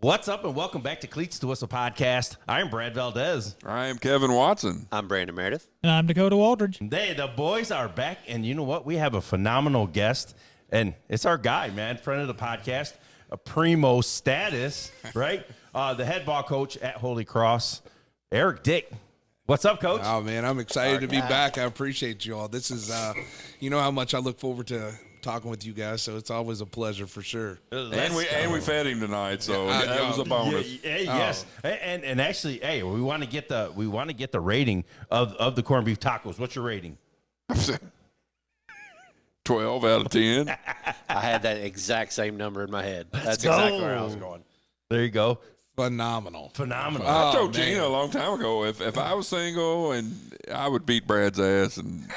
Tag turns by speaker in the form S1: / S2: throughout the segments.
S1: What's up, and welcome back to Cleats to Whistle podcast. I'm Brad Valdez.
S2: I am Kevin Watson.
S3: I'm Brandon Meredith.
S4: And I'm Dakota Waldridge.
S1: The boys are back, and you know what? We have a phenomenal guest, and it's our guy, man, friend of the podcast, a primo status, right? The head ball coach at Holy Cross, Eric Dick. What's up, Coach?
S5: Oh, man, I'm excited to be back. I appreciate you all. This is, you know how much I look forward to talking with you guys, so it's always a pleasure for sure.
S2: And we fed him tonight, so that was a bonus.
S1: Yes, and actually, hey, we want to get the rating of the corned beef tacos. What's your rating?
S2: 12 out of 10.
S3: I had that exact same number in my head. That's exactly where I was going.
S1: There you go.
S5: Phenomenal.
S2: I told Gina a long time ago, if I was single, and I would beat Brad's ass, and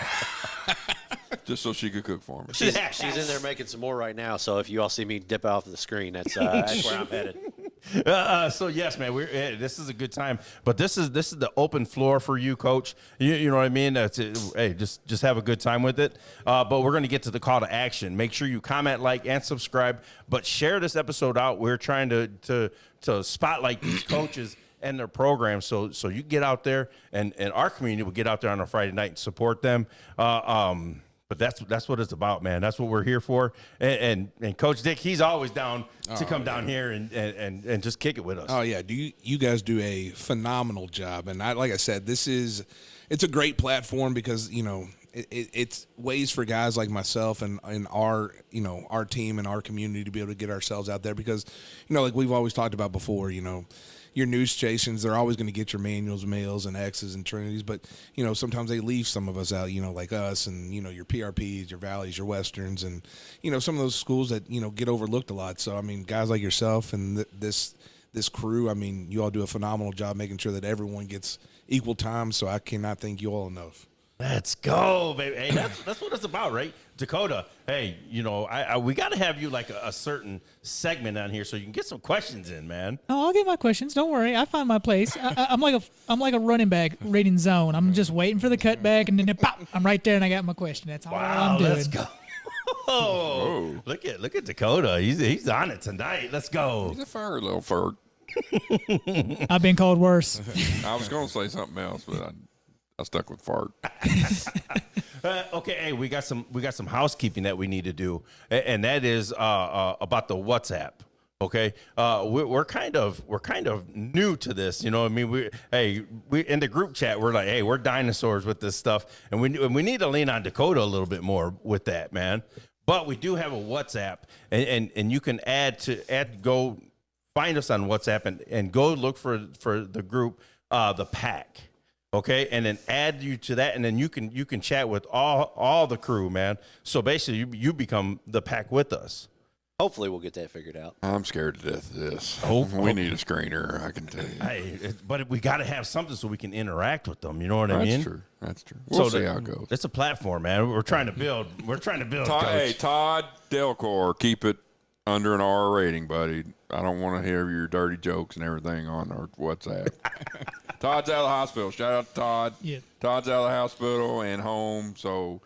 S2: just so she could cook for me.
S3: She's in there making some more right now, so if you all see me dip off the screen, that's where I'm headed.
S1: So yes, man, this is a good time, but this is the open floor for you, Coach. You know what I mean? Hey, just have a good time with it. But we're going to get to the call to action. Make sure you comment, like, and subscribe. But share this episode out. We're trying to spotlight these coaches and their programs, so you get out there, and our community will get out there on a Friday night and support them. But that's what it's about, man. That's what we're here for. And Coach Dick, he's always down to come down here and just kick it with us.
S5: Oh, yeah. You guys do a phenomenal job. And like I said, it's a great platform because, you know, it's ways for guys like myself and our team and our community to be able to get ourselves out there because, you know, like we've always talked about before, you know, your news stations, they're always going to get your manuals, mails, and X's and Trinities, but, you know, sometimes they leave some of us out, you know, like us and, you know, your PRPs, your Valleys, your Westerns, and, you know, some of those schools that, you know, get overlooked a lot. So, I mean, guys like yourself and this crew, I mean, you all do a phenomenal job making sure that everyone gets equal time, so I cannot thank you all enough.
S1: Let's go, baby. Hey, that's what it's about, right? Dakota, hey, you know, we got to have you like a certain segment on here so you can get some questions in, man.
S4: Oh, I'll get my questions. Don't worry. I find my place. I'm like a running back reading zone. I'm just waiting for the cutback, and then pop, I'm right there, and I got my question. That's all I'm doing.
S1: Let's go. Oh, look at Dakota. He's on it tonight. Let's go.
S2: He's a fire little fart.
S4: I've been called worse.
S2: I was going to say something else, but I stuck with fart.
S1: Okay, hey, we got some housekeeping that we need to do, and that is about the WhatsApp. Okay, we're kind of new to this, you know what I mean? We in the group chat, we're like, hey, we're dinosaurs with this stuff, and we need to lean on Dakota a little bit more with that, man. But we do have a WhatsApp, and you can go find us on WhatsApp and go look for the group, the Pack. Okay, and then add you to that, and then you can chat with all the crew, man. So basically, you become the Pack with us.
S3: Hopefully, we'll get that figured out.
S2: I'm scared to death of this.
S1: We
S2: need a screener, I can tell you.
S1: Hey, but we got to have something so we can interact with them. You know what I mean?
S2: That's true. We'll see how it goes.
S1: It's a platform, man. We're trying to build.
S2: Todd Delcor, keep it under an R rating, buddy. I don't want to hear your dirty jokes and everything on our WhatsApp. Todd's out of the hospital. Shout out to Todd.
S4: Yeah.
S2: Todd's out of the hospital and home, so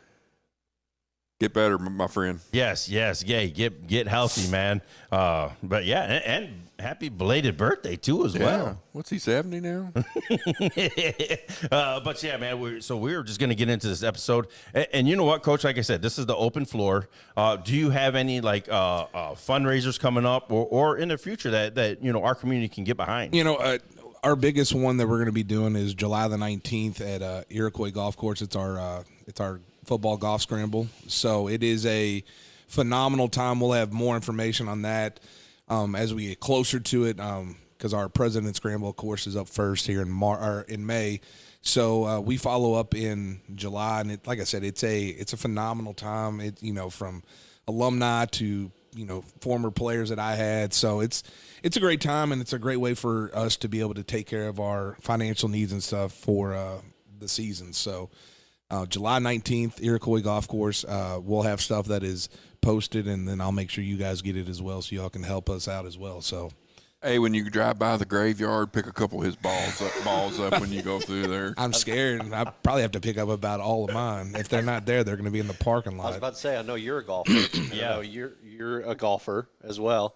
S2: get better, my friend.
S1: Yes. Yeah. Get healthy, man. But yeah, and happy belated birthday too, as well.
S2: What's he, 70 now?
S1: But yeah, man. We're just gonna get into this episode, and you know what, Coach? Like I said, this is the open floor. Do you have any like fundraisers coming up, or in the future that you know our community can get behind?
S5: You know, our biggest one that we're going to be doing is July the 19th at Iroquois Golf Course. It's our football golf scramble. So it is a phenomenal time. We'll have more information on that as we get closer to it because our President's Scramble, of course, is up first here in May. So we follow up in July, and like I said, it's a phenomenal time. It, you know, from alumni to, you know, former players that I had. So it's a great time, and it's a great way for us to be able to take care of our financial needs and stuff for the season. So July 19th, Iroquois Golf Course, we'll have stuff that is posted, and then I'll make sure you guys get it as well so y'all can help us out as well. So,
S2: hey, when you drive by the graveyard, pick a couple of his balls up when you go through there.
S5: I'm scared. I probably have to pick up about all of mine. If they're not there, they're going to be in the parking lot.
S3: I was about to say, I know you're a golfer. Yeah, I know you're a golfer as well.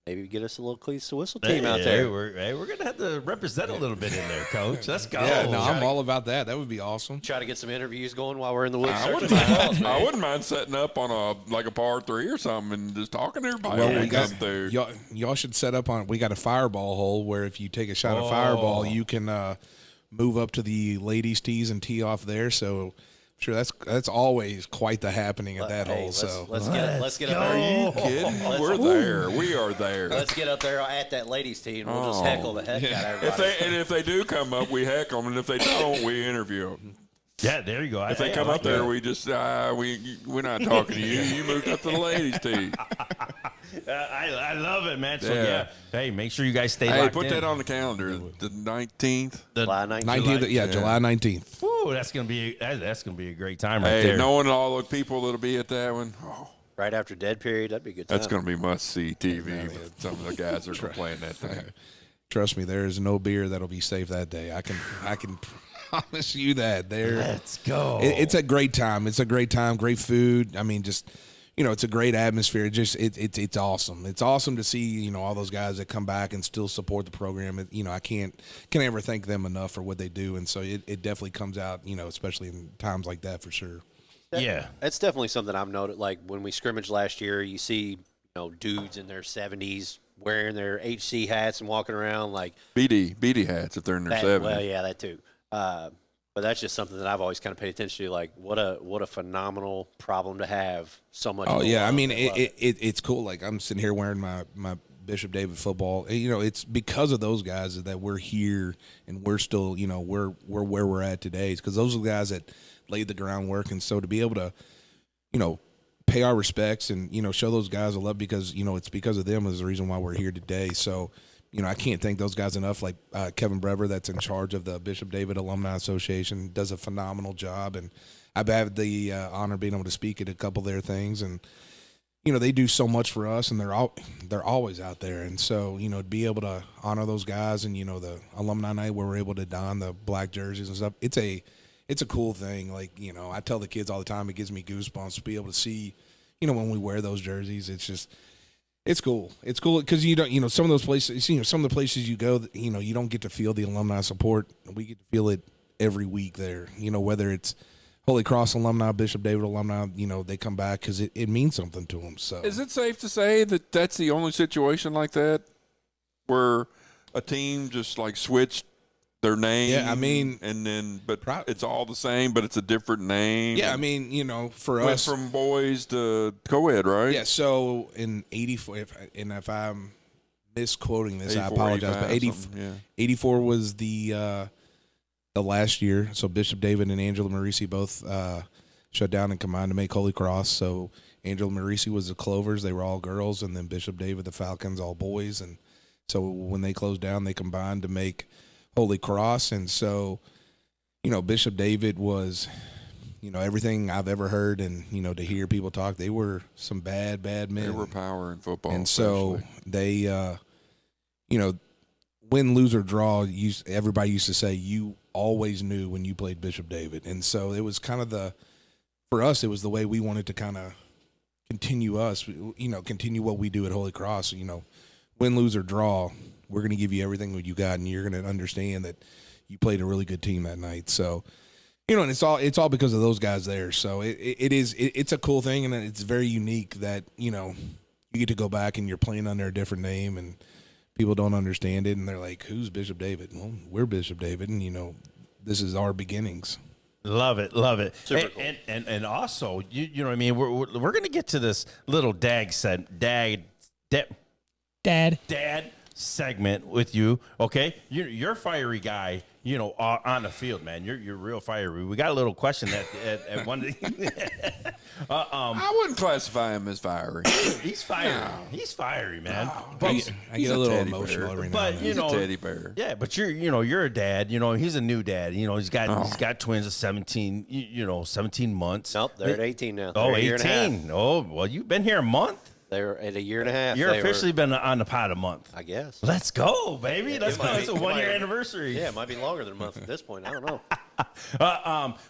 S3: maybe get us a little Cleats to Whistle team out there.
S1: We're gonna have to represent a little bit in there, Coach. Let's go.
S5: Yeah, no, I'm all about that. That would be awesome.
S3: Try to get some interviews going while we're in the woods.
S2: I wouldn't mind setting up on a par 3 or something and just talking to everybody.
S5: Well, we got
S2: through.
S5: y'all should set up on. We got a fireball hole where if you take a shot of fireball, you can move up to the ladies' tees and tee off there. So. Sure, that's always quite the happening at that hole. So
S3: let's get up there.
S2: Are you kidding? We're there. We are there.
S3: Let's get up there at that ladies' tee, and we'll just heckle the heck out of everybody.
S2: If they do come up, we heckle them, and if they don't, we interview them.
S1: Yeah, there you go.
S2: If they come up there, we just we're not talking to you. You moved up to the ladies' tee.
S1: I love it, man. So yeah, hey, make sure you guys stay.
S2: Hey,
S1: locked
S2: put
S1: in.
S2: that on the calendar. The 19th.
S3: July 19th.
S5: 19th, yeah, July 19th.
S1: Ooh, that's gonna be a great time right there.
S2: Knowing all the people that'll be at that one. Oh,
S3: Right after dead period, that'd be a good time.
S2: that's going to be must-see TV. Some of the guys are playing that thing.
S5: Trust me, there is no beer that'll be safe that day. I can promise you that.
S1: Let's go.
S5: It's a great time. It's a great time. Great food. I mean, just it's a great atmosphere. It's awesome. It's awesome to see all those guys that come back and still support the program. I can't ever thank them enough for what they do. And so it definitely comes out. Especially in times like that for sure.
S1: Yeah,
S3: that's definitely something I've noted. Like when we scrimmaged last year, you see dudes in their 70s wearing their HC hats and walking around like
S2: BD hats if they're in their 70s.
S3: Well, yeah, that too. But that's just something that I've always kind of paid attention to. Like, what a phenomenal problem to have. So much.
S5: Oh yeah, I mean it's cool. Like I'm sitting here wearing my Bishop David football. It's because of those guys that we're here and we're still we're where we're at today. It's because those are the guys that laid the groundwork, and so to be able to pay our respects and show those guys a love because it's because of them is the reason why we're here today. So. I can't thank those guys enough. Like Kevin Brever, that's in charge of the Bishop David Alumni Association, does a phenomenal job. And I've had the honor of being able to speak at a couple of their things. And, they do so much for us, and they're always out there. And so, to be able to honor those guys and, the alumni night where we're able to don the black jerseys and stuff, it's a cool thing. Like, I tell the kids all the time, it gives me goosebumps to be able to see, when we wear those jerseys, it's just – it's cool. It's cool because you don't, some of those places, some of the places you go, you don't get to feel the alumni support. We get to feel it every week there. Whether it's Holy Cross alumni, Bishop David alumni, they come back because it means something to them. So,
S2: is it safe to say that that's the only situation like that where a team just like switched their name?
S5: Yeah, I mean,
S2: and then it's all the same, but it's a different name.
S5: Yeah, I mean, for
S2: went
S5: us,
S2: from boys to co-ed, right?
S5: Yeah. So in '84, if I'm misquoting this, I apologize. But 84 was the last year. So Bishop David and Angela Marisi both shut down and combined to make Holy Cross. So Angela Marisi was the Clovers; they were all girls, and then Bishop David, the Falcons, all boys. And so when they closed down, they combined to make Holy Cross. And so, Bishop David was, everything I've ever heard and, to hear people talk, they were some bad men.
S2: They were power in football.
S5: And so they, win, lose, or draw, everybody used to say you always knew when you played Bishop David. And so it was kind of for us, it was the way we wanted to kind of continue what we do at Holy Cross, win, lose, or draw. We're going to give you everything that you got, and you're going to understand that you played a really good team that night. So, and it's all because of those guys there. So it's a cool thing, and it's very unique that you get to go back and you're playing under a different name, and people don't understand it, and they're like, "Who's Bishop David?" Well, we're Bishop David, and this is our beginnings.
S1: Love it.
S3: Super cool.
S1: And also, you know what I mean. We're going to get to this little dad segment with you, okay? You're a fiery guy, on the field, man. You're real fiery. We got a little question at one.
S2: I wouldn't classify him as fiery.
S1: He's fiery. No. He's fiery, man.
S5: But I get a little emotional every now and then.
S2: He's a teddy bear.
S1: Yeah, but you're a dad. He's a new dad. He's got twins of 17. 17 months.
S3: Nope, they're at 18 now.
S1: Oh,
S3: they're
S1: 18. Oh, well, you've been here a month.
S3: They're at a year and a half.
S1: You're officially been on the pod a month.
S3: I guess.
S1: Let's go, baby. Let's go. It's a 1 year anniversary.
S3: Yeah, it might be longer than a month at this point. I don't know.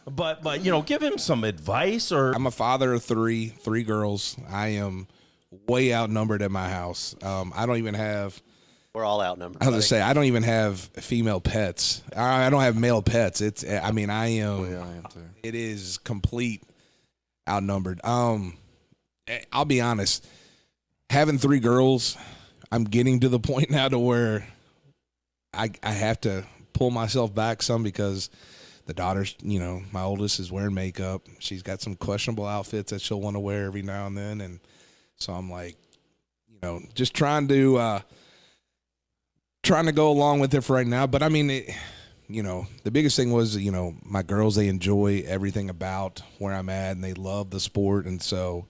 S1: But give him some advice or.
S5: I'm a father of three girls. I am way outnumbered at my house. I don't even have.
S3: We're all outnumbered.
S5: I was gonna
S3: buddy.
S5: say I don't even have female pets. I don't have male pets. It's. I mean, I am.
S2: Yeah, I am too.
S5: It is complete outnumbered. I'll be honest. Having 3 girls, I'm getting to the point now to where I have to pull myself back some because the daughter's, my oldest is wearing makeup. She's got some questionable outfits that she'll want to wear every now and then, and so I'm like, just trying to go along with it for right now. But I mean, the biggest thing was, my girls, they enjoy everything about where I'm at and they love the sport. And so,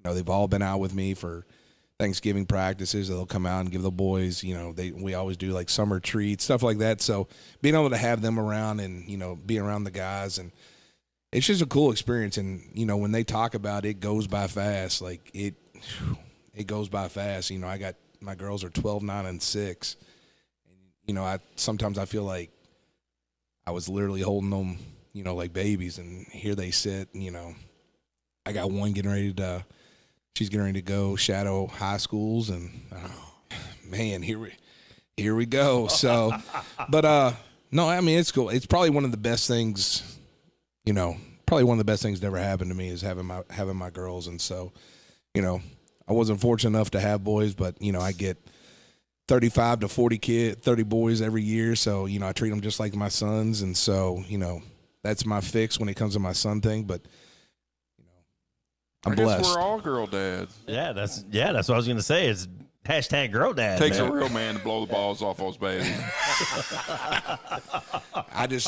S5: they've all been out with me for Thanksgiving practices. They'll come out and give the boys, we always do like summer treats, stuff like that. So being able to have them around and, being around the guys, and it's just a cool experience. And, when they talk about it, goes by fast. Like it goes by fast. I got, my girls are 12, 9, and 6. Sometimes I feel like I was literally holding them, like babies, and here they sit. I got one she's getting ready to go shadow high schools, and man, here we go. So, but no, I mean, it's cool. It's probably one of the best things, probably one of the best things that ever happened to me is having my girls. And so, I wasn't fortunate enough to have boys, but I get 35 to 30 boys every year. So, I treat them just like my sons. And so, that's my fix when it comes to my son thing. But, I'm
S2: I guess
S5: blessed.
S2: we're all girl dads.
S1: Yeah, that's what I was gonna say. It's hashtag girl dad.
S2: Takes
S1: man.
S2: a real man to blow the balls off those babies.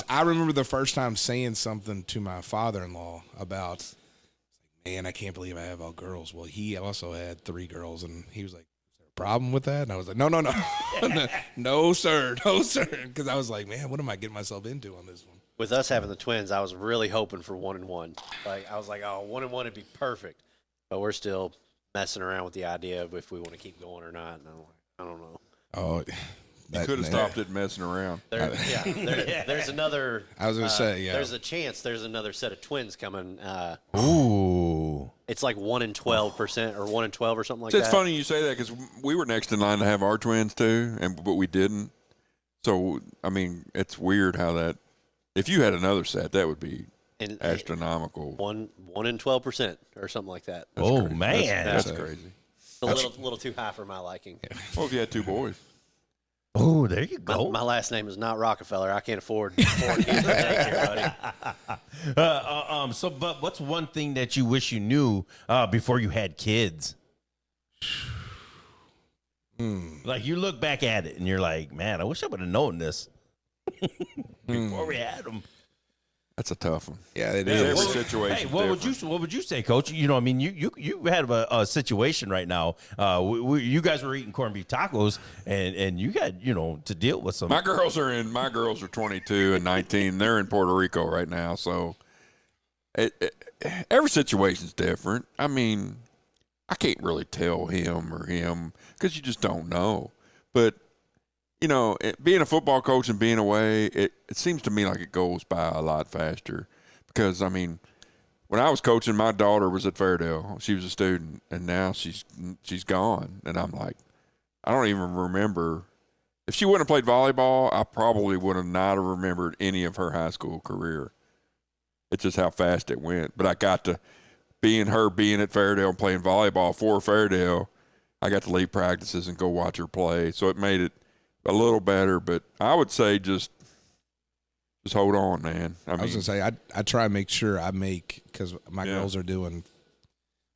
S5: I remember the first time saying something to my father-in-law about, man, I can't believe I have all girls. Well, he also had 3 girls, and he was like, is there a problem with that? And I was like, no. No, sir. Because I was like, man, what am I getting myself into on this one?
S3: With us having the twins, I was really hoping for 1 and 1. Like I was like, 1 and 1 would be perfect. But we're still messing around with the idea of if we want to keep going or not. And I'm like, I don't know.
S5: Oh,
S2: You could have stopped it messing around.
S3: There's another.
S5: I was gonna say, yeah.
S3: There's a chance. There's another set of twins coming.
S1: Ooh.
S3: It's like 1 in 12% or 1 in 12 or something like
S2: It's
S3: that.
S2: funny you say that because we were next in line to have our twins too, but we didn't. So I mean, it's weird how that. If you had another set, that would be astronomical.
S3: 1 in 12% or something like that.
S1: Oh
S2: crazy.
S1: man.
S2: That's crazy.
S3: It's a little too high for my liking.
S2: Well, if you had 2 boys.
S1: Oh, there you go.
S3: My last name is not Rockefeller. I can't afford 4 kids for daycare, buddy.
S1: But what's one thing that you wish you knew before you had kids? Like you look back at it and you're like, man, I wish I would have known this before we had them.
S2: That's a tough one.
S5: Yeah, it
S2: Every
S5: is.
S2: situation.
S1: Hey, what would you say, Coach? I mean, you had a situation right now. You guys were eating corned beef tacos, and you got to deal with some.
S2: My girls are 22 and 19. They're in Puerto Rico right now, so every situation's different. I mean, I can't really tell him because you just don't know. But being a football coach and being away, it seems to me like it goes by a lot faster. Because I mean, when I was coaching, my daughter was at Fairdale. She was a student, and now she's gone. And I'm like, I don't even remember. If she wouldn't have played volleyball, I probably would have not have remembered any of her high school career. It's just how fast it went. But I got to being at Fairdale and playing volleyball for Fairdale. I got to leave practices and go watch her play. So it made it a little better, but I would say just hold on, man. I was
S5: gonna say I try to make sure I make, because my girls are doing.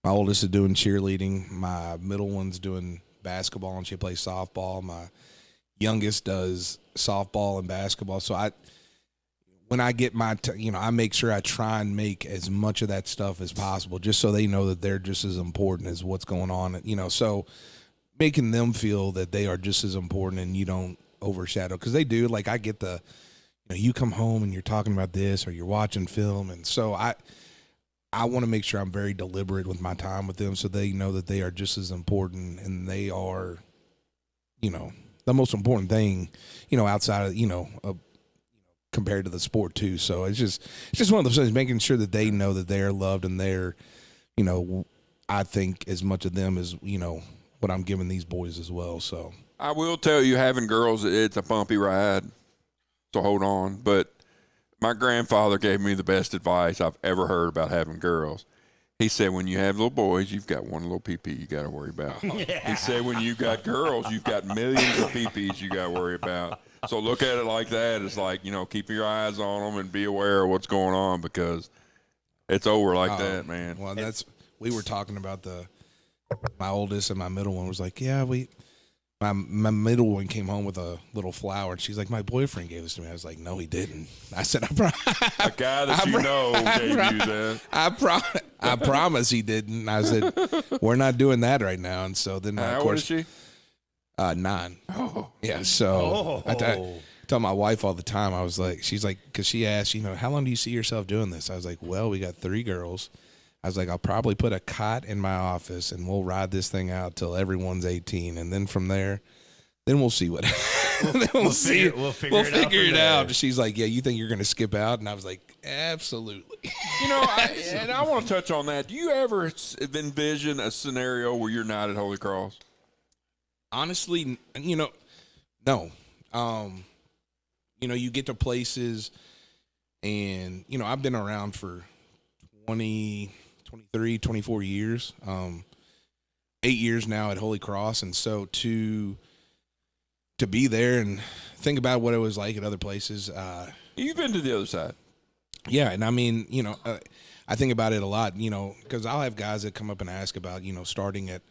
S5: My oldest is doing cheerleading. My middle one's doing basketball, and she plays softball. My youngest does softball and basketball. So when I get my, I make sure I try and make as much of that stuff as possible, just so they know that they're just as important as what's going on. So making them feel that they are just as important and you don't overshadow, because they do. Like I get you come home and you're talking about this or you're watching film, and so I want to make sure I'm very deliberate with my time with them, so they know that they are just as important, and they are, the most important thing, outside of, compared to the sport too. So it's just one of those things, making sure that they know that they are loved and they're, I think as much of them as what I'm giving these boys as well. So
S2: I will tell you, having girls, it's a bumpy ride. So hold on. But my grandfather gave me the best advice I've ever heard about having girls. He said, when you have little boys, you've got one little pee-pee you got to worry about. He said, when you got girls, you've got millions of pee-pees you got to worry about. So look at it like that. It's like, keep your eyes on them and be aware of what's going on, because it's over like that, man.
S5: Well, we were talking about my oldest and my middle one was like, yeah, my middle one came home with a little flower, and she's like, my boyfriend gave this to me. I was like, no, he didn't. I said,
S2: A guy that gave you that.
S5: I promise he didn't. I said, we're not doing that right now. And so then,
S2: How
S5: of course,
S2: old is she?
S5: 9. Oh, yeah. So I tell my wife all the time. I was like, she's like, because she asked, how long do you see yourself doing this? I was like, well, we got 3 girls. I was like, I'll probably put a cot in my office and we'll ride this thing out till everyone's 18, and then from there, then we'll see what. We'll figure it out. She's like, yeah, you think you're going to skip out? And I was like, absolutely.
S2: I want to touch on that. Do you ever envision a scenario where you're not at Holy Cross?
S5: Honestly, no. You get to places, and I've been around for 23, 24 years, 8 years now at Holy Cross. And so to be there and think about what it was like at other places.
S2: You've been to the other side.
S5: Yeah. And I mean, I think about it a lot, because I'll have guys that come up and ask about, starting at,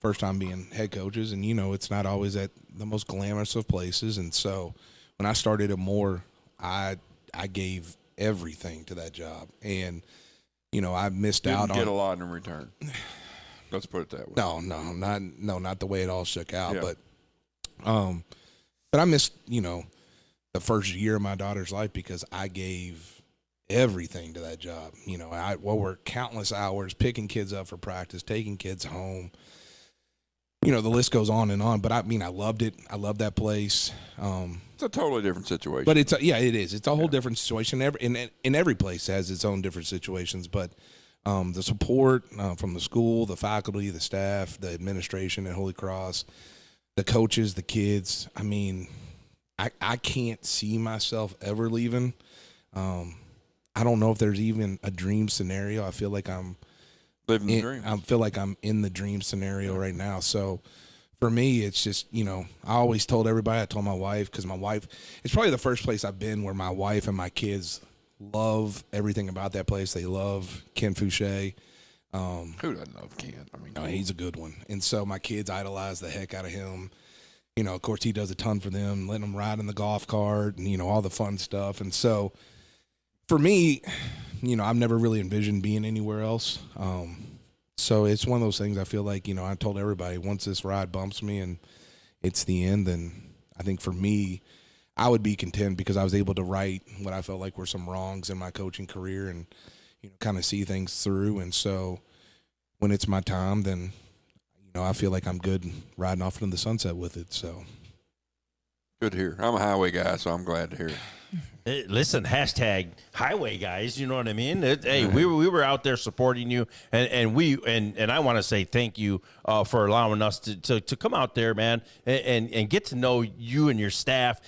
S5: first time being head coaches. And, it's not always at the most glamorous of places. And so when I started at Moore, I gave everything to that job. And, I missed out on.
S2: Didn't get a lot in return. Let's put it that way.
S5: Not the way it all shook out. Yeah. But I missed, the first year of my daughter's life because I gave everything to that job. I worked countless hours picking kids up for practice, taking kids home. The list goes on and on. But I loved it. I loved that place.
S2: It's a totally different situation.
S5: But it is. It's a whole different situation. In every place has its own different situations. But the support from the school, the faculty, the staff, the administration at Holy Cross, the coaches, the kids. I can't see myself ever leaving. I don't know if there's even a dream scenario. I feel like I'm
S2: living the dream.
S5: I feel like I'm in the dream scenario right now. So for me, it's just, I always told everybody, I told my wife, because my wife, it's probably the first place I've been where my wife and my kids love everything about that place. They love Ken Fouché.
S2: Who doesn't love Ken?
S5: He's a good one. And so my kids idolize the heck out of him. Of course, he does a ton for them, letting them ride in the golf cart and, all the fun stuff. And so for me, I've never really envisioned being anywhere else. So it's one of those things I feel like, I told everybody, once this ride bumps me and it's the end, then I think for me, I would be content because I was able to right what I felt like were some wrongs in my coaching career and, kind of see things through. And so when it's my time, then, I feel like I'm good riding off into the sunset with it. So
S2: good to hear. I'm a highway guy, so I'm glad to hear it.
S1: Listen, hashtag highway guys. You know what I mean? Hey, we were out there supporting you, and I want to say thank you for allowing us to come out there, man, and get to know you and your staff.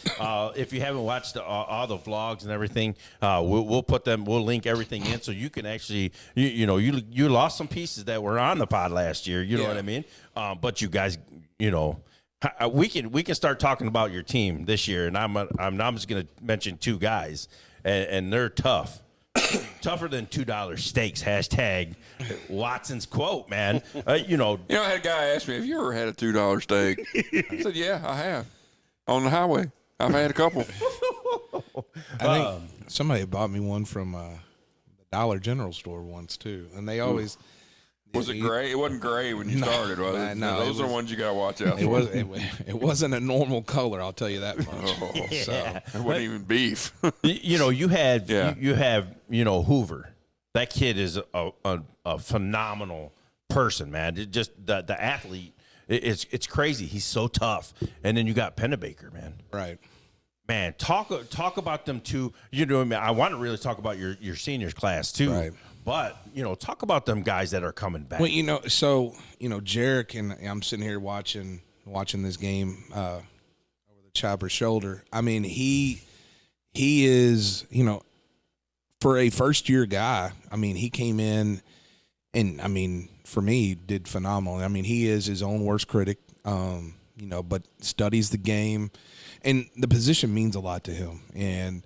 S1: If you haven't watched all the vlogs and everything, we'll put them. We'll link everything in so you can actually, you lost some pieces that were on the pod last year. You know what I mean? But you guys, we can start talking about your team this year, and I'm just gonna mention 2 guys, and they're tough, tougher than $2 steaks. Hashtag Watson's quote, man.
S2: I had a guy ask me, "Have you ever had a $2 steak?" I said, "Yeah, I have. On the highway, I've had a couple."
S5: I think somebody bought me one from the Dollar General store once too, and they always.
S2: Was it gray? It wasn't gray when you started, was it?
S5: No,
S2: those are the ones you got to watch out
S5: for.
S2: It
S5: wasn't a normal color, I'll tell you that much.
S2: So it wasn't even beef.
S1: You have Hoover. That kid is a phenomenal person, man. It just the athlete. It's crazy. He's so tough. And then you got Pennebaker, man.
S5: Right.
S1: Man, talk about them too. I want to really talk about your seniors class too.
S5: Right.
S1: But talk about them guys that are coming back.
S5: Well, Jarek, and I'm sitting here watching this game over the chopper's shoulder. I mean, he is, for a first year guy. I mean, he came in, and I mean, for me, did phenomenal. I mean, he is his own worst critic. But studies the game, and the position means a lot to him, and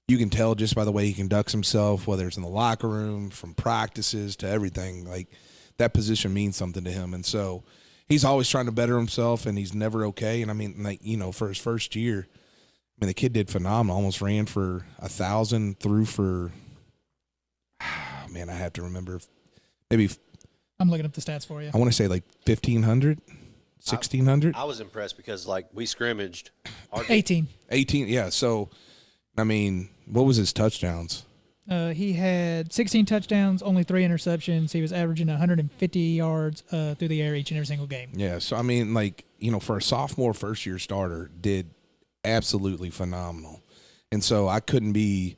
S5: you can tell just by the way he conducts himself, whether it's in the locker room, from practices to everything. Like, that position means something to him. And so he's always trying to better himself, and he's never okay. And I mean, for his first year, I mean, the kid did phenomenal. Almost ran for 1,000, threw for, man, I have to remember, maybe.
S4: I'm looking up the stats for you.
S5: I want to say like 1,500, 1,600.
S3: I was impressed because, we scrimmaged.
S4: 18.
S5: 18, yeah. So, I mean, what was his touchdowns?
S4: He had 16 touchdowns, only 3 interceptions. He was averaging 150 yards through the air each and every single game.
S5: Yeah, so I mean, for a sophomore first-year starter, did absolutely phenomenal. And so I couldn't be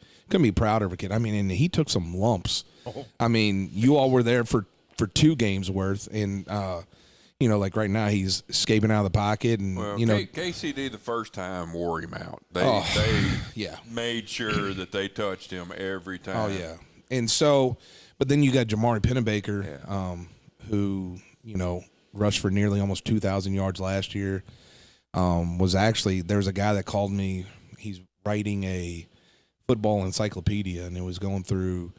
S5: prouder of a kid. I mean, and he took some lumps. Oh. I mean, you all were there for 2 games worth, and like right now he's escaping out of the pocket, and
S2: KCD the first time wore him out. They made sure that they touched him every time.
S5: Oh yeah, and so, but then you got Jamari Pennebaker, who rushed for nearly almost 2,000 yards last year. There was a guy that called me. He's writing a football encyclopedia, and it was going through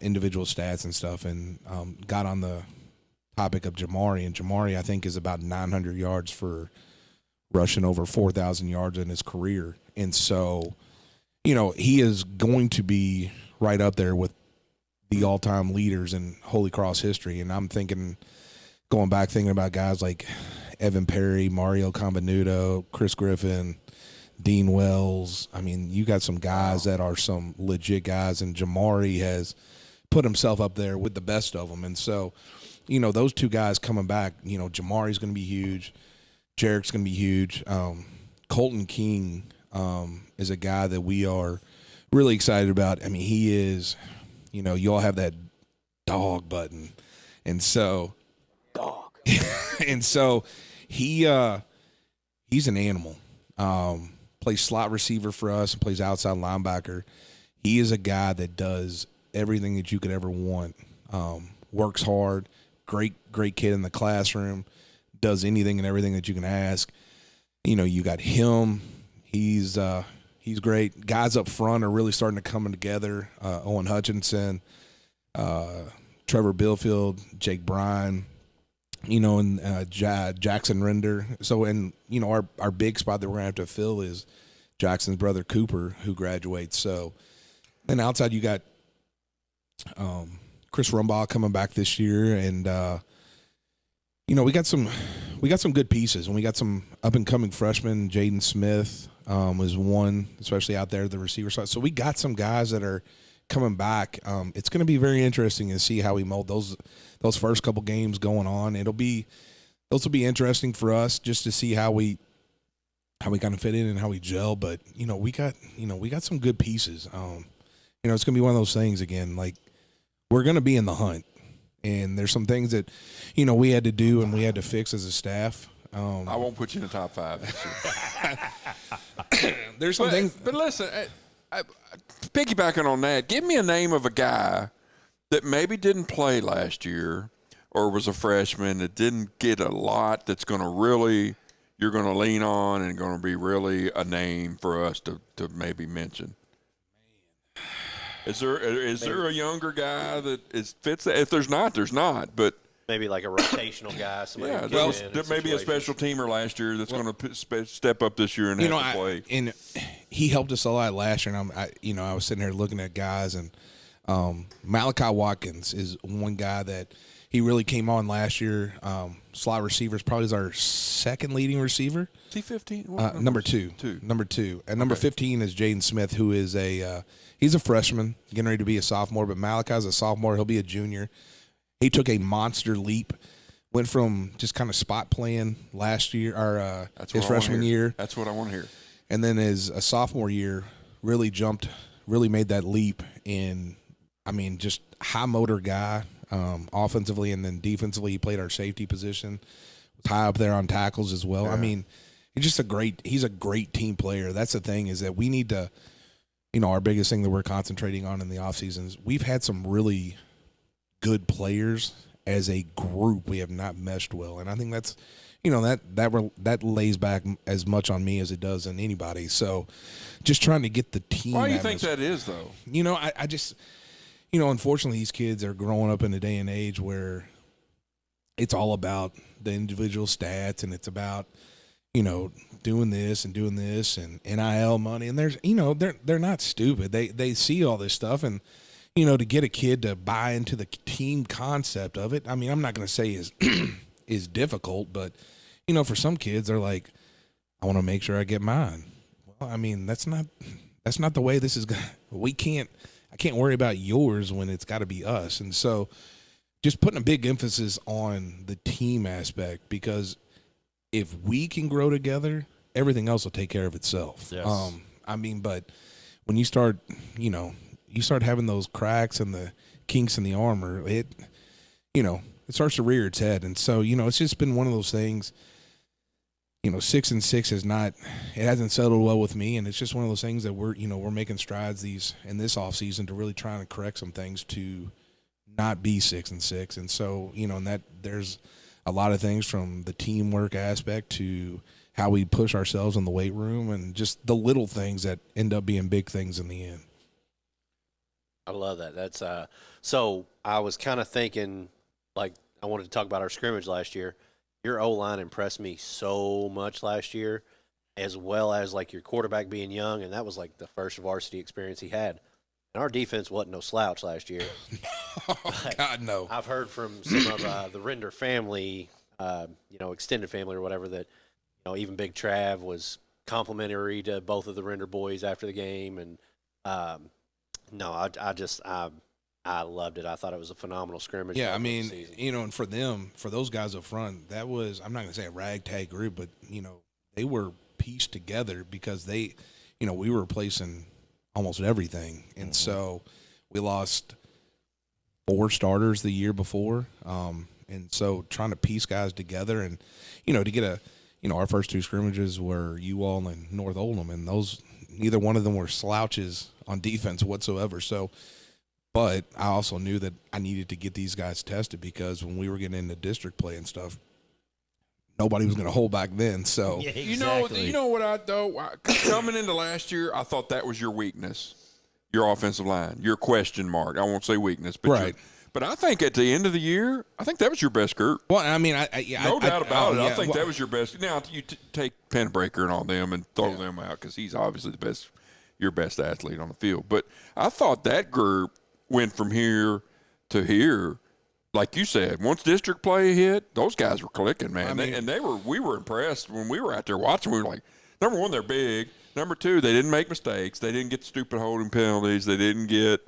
S5: individual stats and stuff, and got on the topic of Jamari, and Jamari, I think, is about 900 yards for rushing over 4,000 yards in his career. And so, he is going to be right up there with the all-time leaders in Holy Cross history. And I'm thinking about guys like Evan Perry, Mario Convenuto, Chris Griffin, Dean Wells. I mean, you got some guys that are some legit guys, and Jamari has put himself up there with the best of them. And so, those 2 guys coming back, Jamari's going to be huge. Jarek's going to be huge. Colton King is a guy that we are really excited about. I mean, he is, you all have that dog button. And so and so he's an animal. Plays slot receiver for us and plays outside linebacker. He is a guy that does everything that you could ever want. Works hard. Great kid in the classroom, does anything and everything that you can ask. You got him. He's great. Guys up front are really starting to come together. Owen Hutchinson, Trevor Billfield, Jake Bryan, and Jackson Render. So, and our big spot that we're gonna have to fill is Jackson's brother Cooper, who graduates. So, then outside you got Chris Rumbaugh coming back this year, and we got some good pieces, and we got some up and coming freshmen. Jaden Smith was one, especially out there at the receiver side. So we got some guys that are coming back. It's going to be very interesting to see how we mold those first couple games going on. Those will be interesting for us just to see how we kind of fit in and how we gel. But we got some good pieces. It's going to be one of those things again, like, we're going to be in the hunt, and there's some things that, we had to do and we had to fix as a staff.
S2: I won't put you in the top 5 this year.
S5: There's some things.
S2: But listen, piggybacking on that, give me a name of a guy that maybe didn't play last year or was a freshman that didn't get a lot that's going to really, you're going to lean on and going to be really a name for us to maybe mention. Is there a younger guy that fits that? If there's not, there's not. But
S3: maybe like a rotational guy.
S2: There may be a special teamer last year that's going to step up this year and have to play.
S5: And he helped us a lot last year. And I was sitting here looking at guys, and Malachi Watkins is one guy that he really came on last year. Slot receivers probably is our second leading receiver.
S2: Is he 15?
S5: Number 2. Number 2. And number 15 is Jaden Smith, who is he's a freshman, getting ready to be a sophomore. But Malachi's a sophomore. He'll be a junior. He took a monster leap. Went from just kind of spot playing last year, or his freshman year.
S2: That's what I want to hear.
S5: And then his sophomore year, really made that leap. And I mean, just high motor guy, offensively and then defensively. He played our safety position, was high up there on tackles as well.
S2: Yeah.
S5: I mean, he's a great team player. That's the thing, is that we need to, our biggest thing that we're concentrating on in the offseason is we've had some really good players as a group. We have not meshed well. And I think that's, that lays back as much on me as it does on anybody. So just trying to get the team.
S2: Why do you think that is, though?
S5: I just, unfortunately, these kids are growing up in a day and age where it's all about the individual stats, and it's about, doing this and NIL money. And there's, they're not stupid. They see all this stuff, and, to get a kid to buy into the team concept of it, I mean, I'm not going to say is difficult, but, for some kids, they're like, I want to make sure I get mine. Well, I mean, that's not the way this is going. I can't worry about yours when it's got to be us. And so just putting a big emphasis on the team aspect, because if we can grow together, everything else will take care of itself.
S1: Yes.
S5: I mean, but when you start, you start having those cracks and the kinks in the armor, it starts to rear its head. And so, it's just been one of those things. 6-6 it hasn't settled well with me, and it's just one of those things that we're making strides in this off season to really trying to correct some things to not be 6-6. And so, and that there's a lot of things from the teamwork aspect to how we push ourselves in the weight room, and just the little things that end up being big things in the end.
S3: I love that. That's so I was kind of thinking, like, I wanted to talk about our scrimmage last year. Your O-line impressed me so much last year, as well as, like, your quarterback being young, and that was, like, the first varsity experience he had. And our defense wasn't no slouch last year.
S5: God, no.
S3: I've heard from some of the Render family, extended family or whatever, that, even Big Trav was complimentary to both of the Render boys after the game. And, I loved it. I thought it was a phenomenal scrimmage.
S5: Yeah, I mean, and for those guys up front, that was, I'm not going to say a ragtag group, but, they were pieced together because we were replacing almost everything. And so we lost 4 starters the year before. And so trying to piece guys together and, to get our first 2 scrimmages were U-All and North Oldham, and neither one of them were slouches on defense whatsoever. So, but I also knew that I needed to get these guys tested, because when we were getting into district play and stuff, nobody was going to hold back then. So,
S1: Yeah, exactly.
S2: You know what coming into last year, I thought that was your weakness, your offensive line, your question mark. I won't say weakness, but
S5: right.
S2: But I think at the end of the year, I think that was your best group.
S5: Well, I mean,
S2: No doubt about it.
S5: Yeah,
S2: I think that was your best. Now, you take Penbreaker and all them and throw them out, because he's obviously your best athlete on the field. But I thought that group went from here to here. Like you said, once district play hit, those guys were clicking, man. We were impressed when we were out there watching. We were like, number one, they're big. Number two, they didn't make mistakes. They didn't get stupid holding penalties. They didn't get,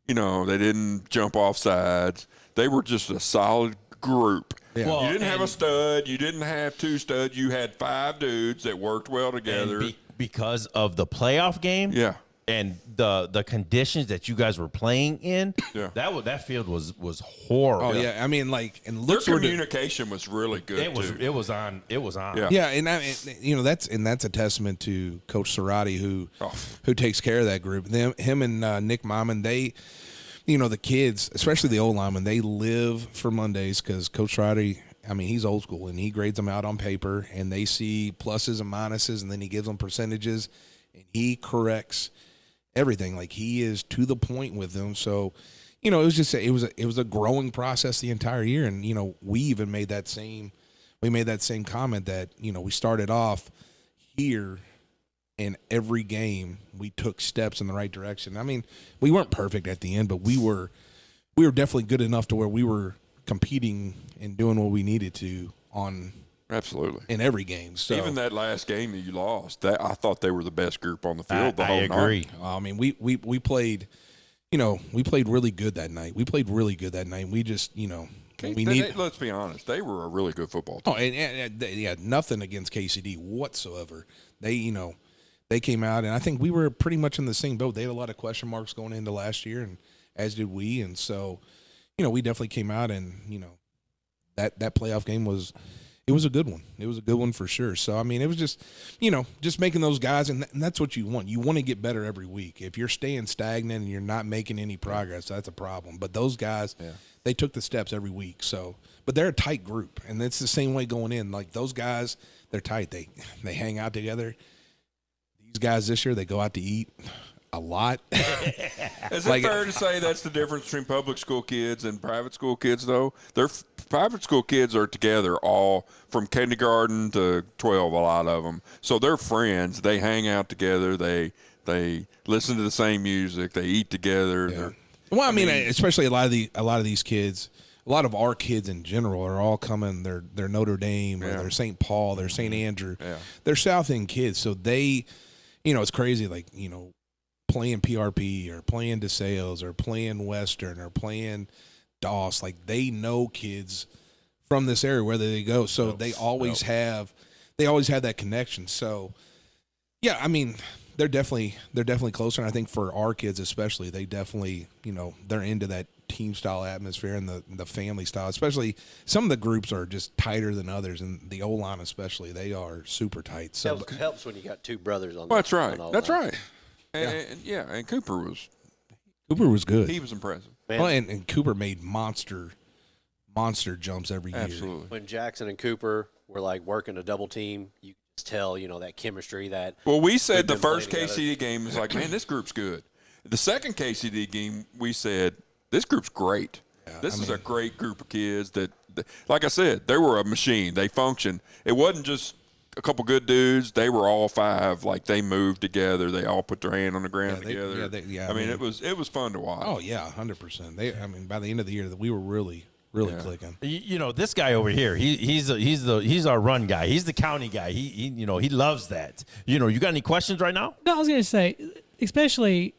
S2: they didn't jump off sides. They were just a solid group.
S5: Yeah.
S1: Well,
S2: You didn't have a stud. You didn't have 2 studs. You had 5 dudes that worked well together.
S1: Because of the playoff game,
S2: Yeah.
S1: and the conditions that you guys were playing in,
S2: Yeah.
S1: that field was horrible.
S5: Oh yeah, I mean, like, and
S2: Their
S5: look where
S2: communication was really good, too.
S1: It was on.
S2: Yeah.
S5: Yeah, and that's a testament to Coach Cerati, who takes care of that group. Him and Nick Myman, they, the kids, especially the old linemen, they live for Mondays, because Coach Cerati, I mean, he's old school, and he grades them out on paper, and they see pluses and minuses, and then he gives them percentages, and he corrects everything. Like, he is to the point with them. So, it was just it was a growing process the entire year, and we even made that same comment that we started off here, and every game we took steps in the right direction. I mean, we weren't perfect at the end, but we were definitely good enough to where we were competing and doing what we needed to
S2: Absolutely.
S5: in every game. So
S2: Even that last game that you lost, I thought they were the best group on the field the whole
S1: I agree.
S2: night.
S5: I mean, we played, we played really good that night. We just,
S2: Let's be honest. They were a really good football team.
S5: Oh, and nothing against KCD whatsoever. They came out, and I think we were pretty much in the same boat. They had a lot of question marks going into last year, and as did we. And so, we definitely came out and, that playoff game was a good one. It was a good one for sure. So, I mean, it was just, just making those guys, and that's what you want. You want to get better every week. If you're staying stagnant and you're not making any progress, that's a problem. But those guys, they took the steps every week. So, but they're a tight group, and it's the same way going in. Like those guys, they're tight. They hang out together. These guys this year, they go out to eat a lot.
S2: Is it fair to say that's the difference between public school kids and private school kids, though? Private school kids are together all from kindergarten to 12, a lot of them. So they're friends. They hang out together. They listen to the same music. They eat together.
S5: Yeah. Well, I mean, especially a lot of these kids, a lot of our kids in general are all coming. They're Notre Dame, or they're St. Paul, they're St. Andrew. Yeah. They're South End kids. So they, it's crazy, like, playing PRP or playing DeSales or playing Western or playing Doss, like they know kids from this area whether they go. So they always have that connection. So yeah, I mean, they're definitely closer. And I think for our kids especially, they definitely, they're into that team style atmosphere and the family style. Especially some of the groups are just tighter than others, and the O-line especially, they are super tight. So
S3: it helps when you got two brothers on.
S2: That's right. That's right. And Cooper was
S5: good.
S2: He was impressive.
S5: Well, and Cooper made monster jumps every year.
S2: Absolutely.
S3: When Jackson and Cooper were like working a double team, you could just tell, that chemistry that.
S2: Well, we said the first KCD game was like, man, this group's good. The second KCD game, we said, this group's great. Yeah, this is a great group of kids that, like I said, they were a machine. They functioned. It wasn't just a couple good dudes. They were all five. Like they moved together. They all put their hand on the ground together. I mean, it was fun to watch.
S5: Oh yeah, 100%. By the end of the year, we were really clicking.
S1: This guy over here, he's our run guy. He's the county guy. He loves that. You got any questions right now?
S4: No, I was going to say, especially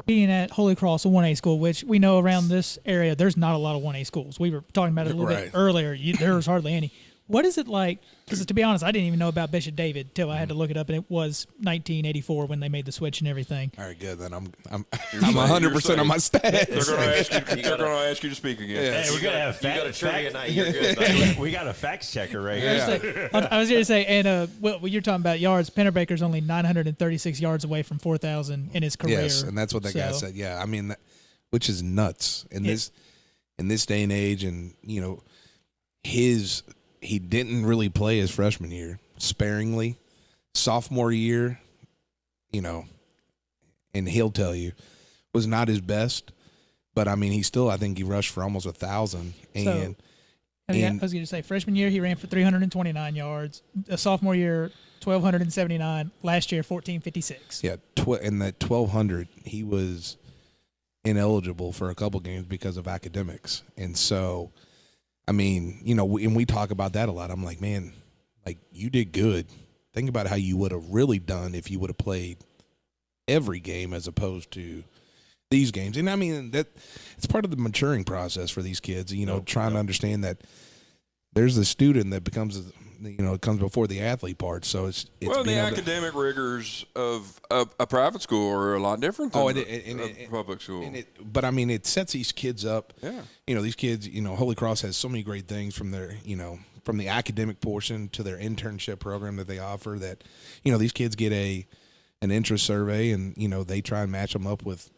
S4: being at Holy Cross, a 1A school, which we know around this area, there's not a lot of 1A schools. We were talking about it a little bit earlier. There was hardly any. What is it like? Because to be honest, I didn't even know about Bishop David till I had to look it up, and it was 1984 when they made the switch and everything.
S5: All right, good. Then I'm 100% on my stats.
S2: They're going to ask you to speak again.
S1: Yeah. Hey, we're gonna have
S3: you got a trivia night. You're good.
S1: We got a fact checker right here.
S4: I was going to say, and when you're talking about yards, Pennerbaker's only 936 yards away from 4,000 in his career.
S5: Yes, and that's what that guy said. Yeah, I mean, which is nuts in this day and age, and he didn't really play his freshman year, sparingly. Sophomore year, and he'll tell you, was not his best. But, I mean, I think he rushed for almost 1,000.
S4: I was going to say, freshman year, he ran for 329 yards. Sophomore year, 1,279. Last year, 1,456.
S5: Yeah, in that 1,200, he was ineligible for a couple games because of academics. And so – I mean, and we talk about that a lot. I'm like, man, like you did good. Think about how you would have really done if you would have played every game as opposed to these games. And I mean, that it's part of the maturing process for these kids, trying to understand that there's the student that becomes, it comes before the athlete part. So it's
S2: the academic rigors of a private school are a lot different than a public school.
S5: But I mean, it sets these kids up.
S2: Yeah.
S5: These kids, Holy Cross has so many great things from their, from the academic portion to their internship program that they offer that, these kids get an interest survey and, they try and match them up with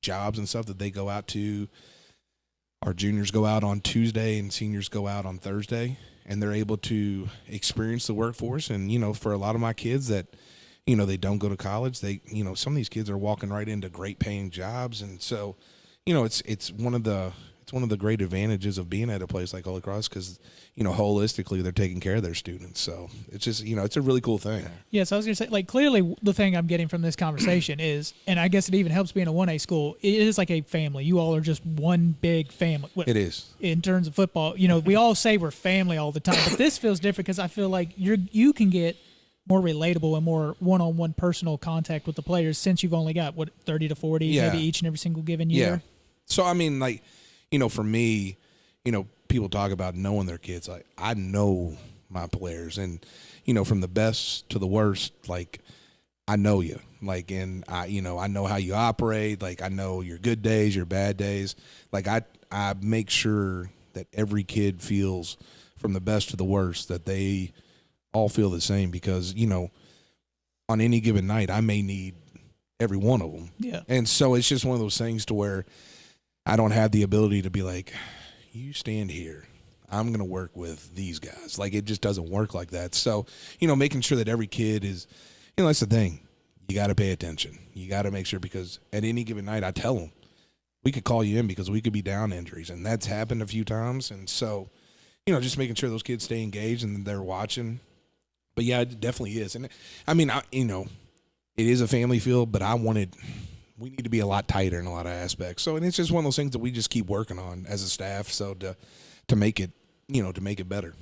S5: jobs and stuff that they go out to. Our juniors go out on Tuesday and seniors go out on Thursday, and they're able to experience the workforce. And, for a lot of my kids that, they don't go to college, some of these kids are walking right into great paying jobs. And so, it's one of the great advantages of being at a place like Holy Cross because, holistically they're taking care of their students. So it's just, it's a really cool thing.
S4: Yes, I was going to say, like, clearly the thing I'm getting from this conversation is, and I guess it even helps being a 1A school, it is like a family. You all are just one big family.
S5: It is.
S4: In terms of football, we all say we're family all the time, but this feels different because I feel like you can get more relatable and more one-on-one personal contact with the players since you've only got, 30 to 40 maybe each and every single given year.
S5: Yeah. So, I mean, like, for me, people talk about knowing their kids. Like, I know my players, and from the best to the worst, like I know you, like, and I know how you operate. Like, I know your good days, your bad days. Like, I make sure that every kid feels, from the best to the worst, that they all feel the same, because, on any given night, I may need every one of them.
S4: Yeah.
S5: And so it's just one of those things to where I don't have the ability to be like, you stand here, I'm going to work with these guys. Like, it just doesn't work like that. So, making sure that every kid is, that's the thing. You got to pay attention. You got to make sure, because at any given night, I tell them, we could call you in because we could be down injuries. And that's happened a few times. And so, just making sure those kids stay engaged and they're watching. But, yeah, it definitely is. And, I mean, it is a family field, but we need to be a lot tighter in a lot of aspects. So, and it's just one of those things that we just keep working on as a staff. So to make it, to make it better.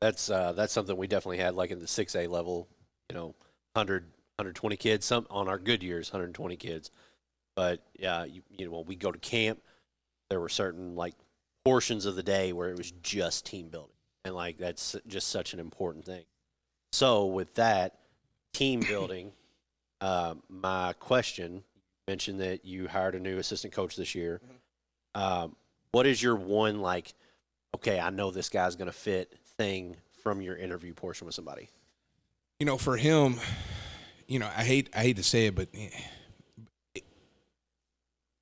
S3: That's something we definitely had, like in the 6A level, 100, 120 kids. Some on our good years, 120 kids. But yeah, when we go to camp, there were certain like portions of the day where it was just team building, and like that's just such an important thing. So with that team building, my question, you mentioned that you hired a new assistant coach this year. What is your one, like, okay, I know this guy's going to fit thing from your interview portion with somebody?
S5: For him, I hate to say it, but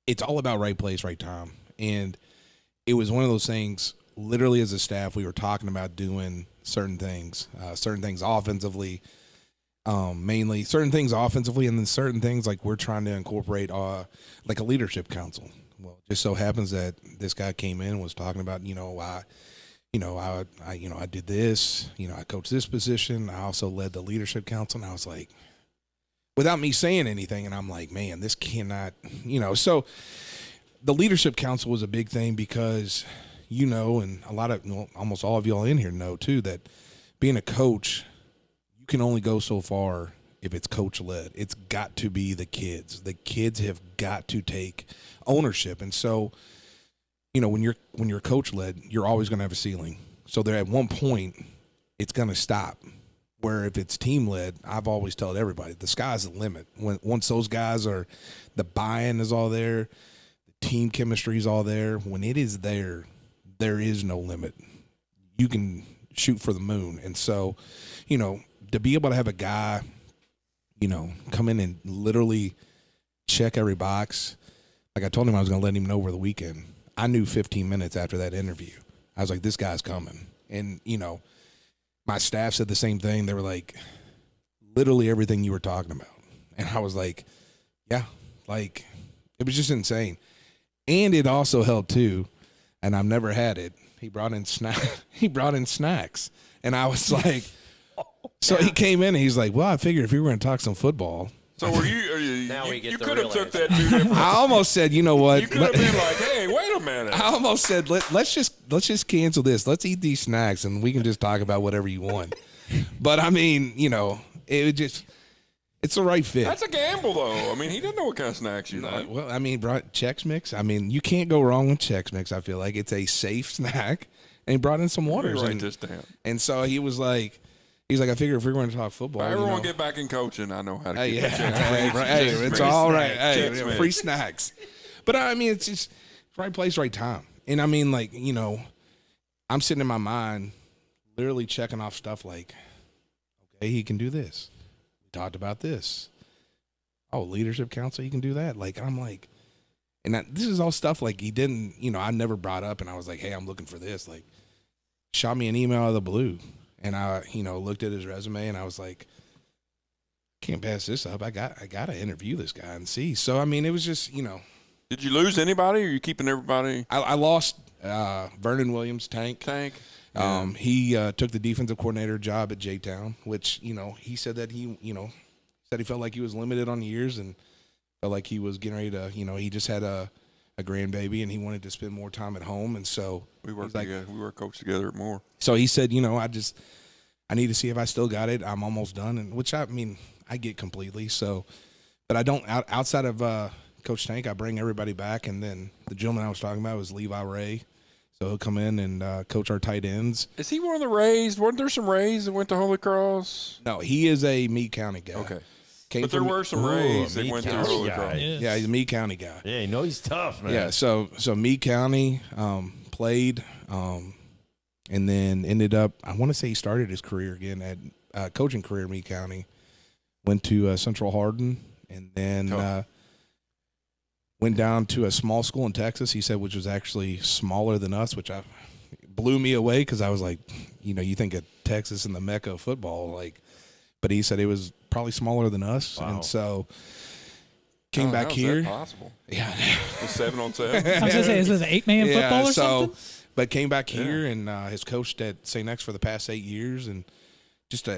S5: it's all about right place, right time. And it was one of those things, literally as a staff, we were talking about doing certain things offensively, mainly certain things offensively, and then certain things like we're trying to incorporate like a leadership council. Well, it just so happens that this guy came in and was talking about, I did this, I coached this position. I also led the leadership council. And I was like, without me saying anything, and I'm like, man, this cannot, so the leadership council was a big thing because, and a lot of, almost all of y'all in here know too, that being a coach, you can only go so far if it's coach led. It's got to be the kids. The kids have got to take ownership. And so, when you're coach led, you're always going to have a ceiling. So there at one point, it's going to stop. Where if it's team led, I've always told everybody the sky's the limit. Once those guys the buy-in is all there, the team chemistry is all there. When it is there, there is no limit. You can shoot for the moon. And so, to be able to have a guy, come in and literally check every box. Like I told him I was going to let him know over the weekend. I knew 15 minutes after that interview. I was like, this guy's coming. And, my staff said the same thing. They were like, literally everything you were talking about. And I was like, yeah, like it was just insane. And it also helped too, and I've never had it. He brought in snacks. And I was like, so he came in and he's like, well, I figured if we were going to talk some football.
S2: So were you
S3: Now we get
S2: you
S3: the
S2: could have
S3: real
S2: took
S3: answer.
S2: that two different.
S5: I almost said, you know what?
S2: You could have been like, hey, wait a minute.
S5: I almost said, let's just cancel this. Let's eat these snacks and we can just talk about whatever you want. But I mean, it's the right fit.
S2: That's a gamble, though. I mean, he didn't know what kind of snacks you like.
S5: Well, I mean, brought Chex Mix. I mean, you can't go wrong with Chex Mix. I feel like it's a safe snack. And he brought in some waters.
S2: Write this down.
S5: And so he was like, I figure if we're going to talk football,
S2: everyone get back in coaching. I know how to get
S5: Hey, it's all right. Hey, free snacks. But I mean, it's just right place, right time. And I mean, like, I'm sitting in my mind literally checking off stuff like, okay, he can do this. We talked about this. Oh, leadership council, he can do that. Like, I'm like, and this is all stuff like he didn't, I never brought up. And I was like, hey, I'm looking for this. Like, shot me an email out of the blue. And I, looked at his resume and I was like, can't pass this up. I got to interview this guy and see. So, I mean, it was just,
S2: Did you lose anybody, or are you keeping everybody?
S5: I lost Vernon Williams, Tank.
S2: Yeah.
S5: He took the defensive coordinator job at J-Town, which, he said that he felt like he was limited on years and felt like he was getting ready to, he just had a grandbaby and he wanted to spend more time at home. And so
S2: We worked together. We were coached together at Moore.
S5: So he said, I need to see if I still got it. I'm almost done. And which I get completely. So, but I don't outside of Coach Tank, I bring everybody back. And then the gentleman I was talking about was Levi Ray. So he'll come in and coach our tight ends.
S2: Is he one of the Rays? Weren't there some Rays that went to Holy Cross?
S5: No, he is a Meade County guy.
S2: Okay.
S5: Came
S2: But there
S5: from-
S2: were some Rays that
S1: Meade
S2: went to
S1: County
S2: Holy
S1: guy.
S2: Cross.
S4: Yes.
S5: Yeah, he's a Meade County guy.
S1: Yeah, you know he's tough, man.
S5: Yeah, so Meade County played, and then ended up. I want to say he started his career again at coaching career in Meade County. Went to Central Hardin, and then went down to a small school in Texas. He said, which was actually smaller than us, which blew me away because I was like, you think of Texas and the mecca of football, like, but he said it was probably smaller than us,
S1: Wow.
S5: and so came back
S2: How is
S5: here.
S2: that possible?
S5: Yeah.
S2: The 7-on-7.
S4: I was gonna say, is it an 8-man football or something?
S5: But came back here and has coached at St. X for the past 8 years, and just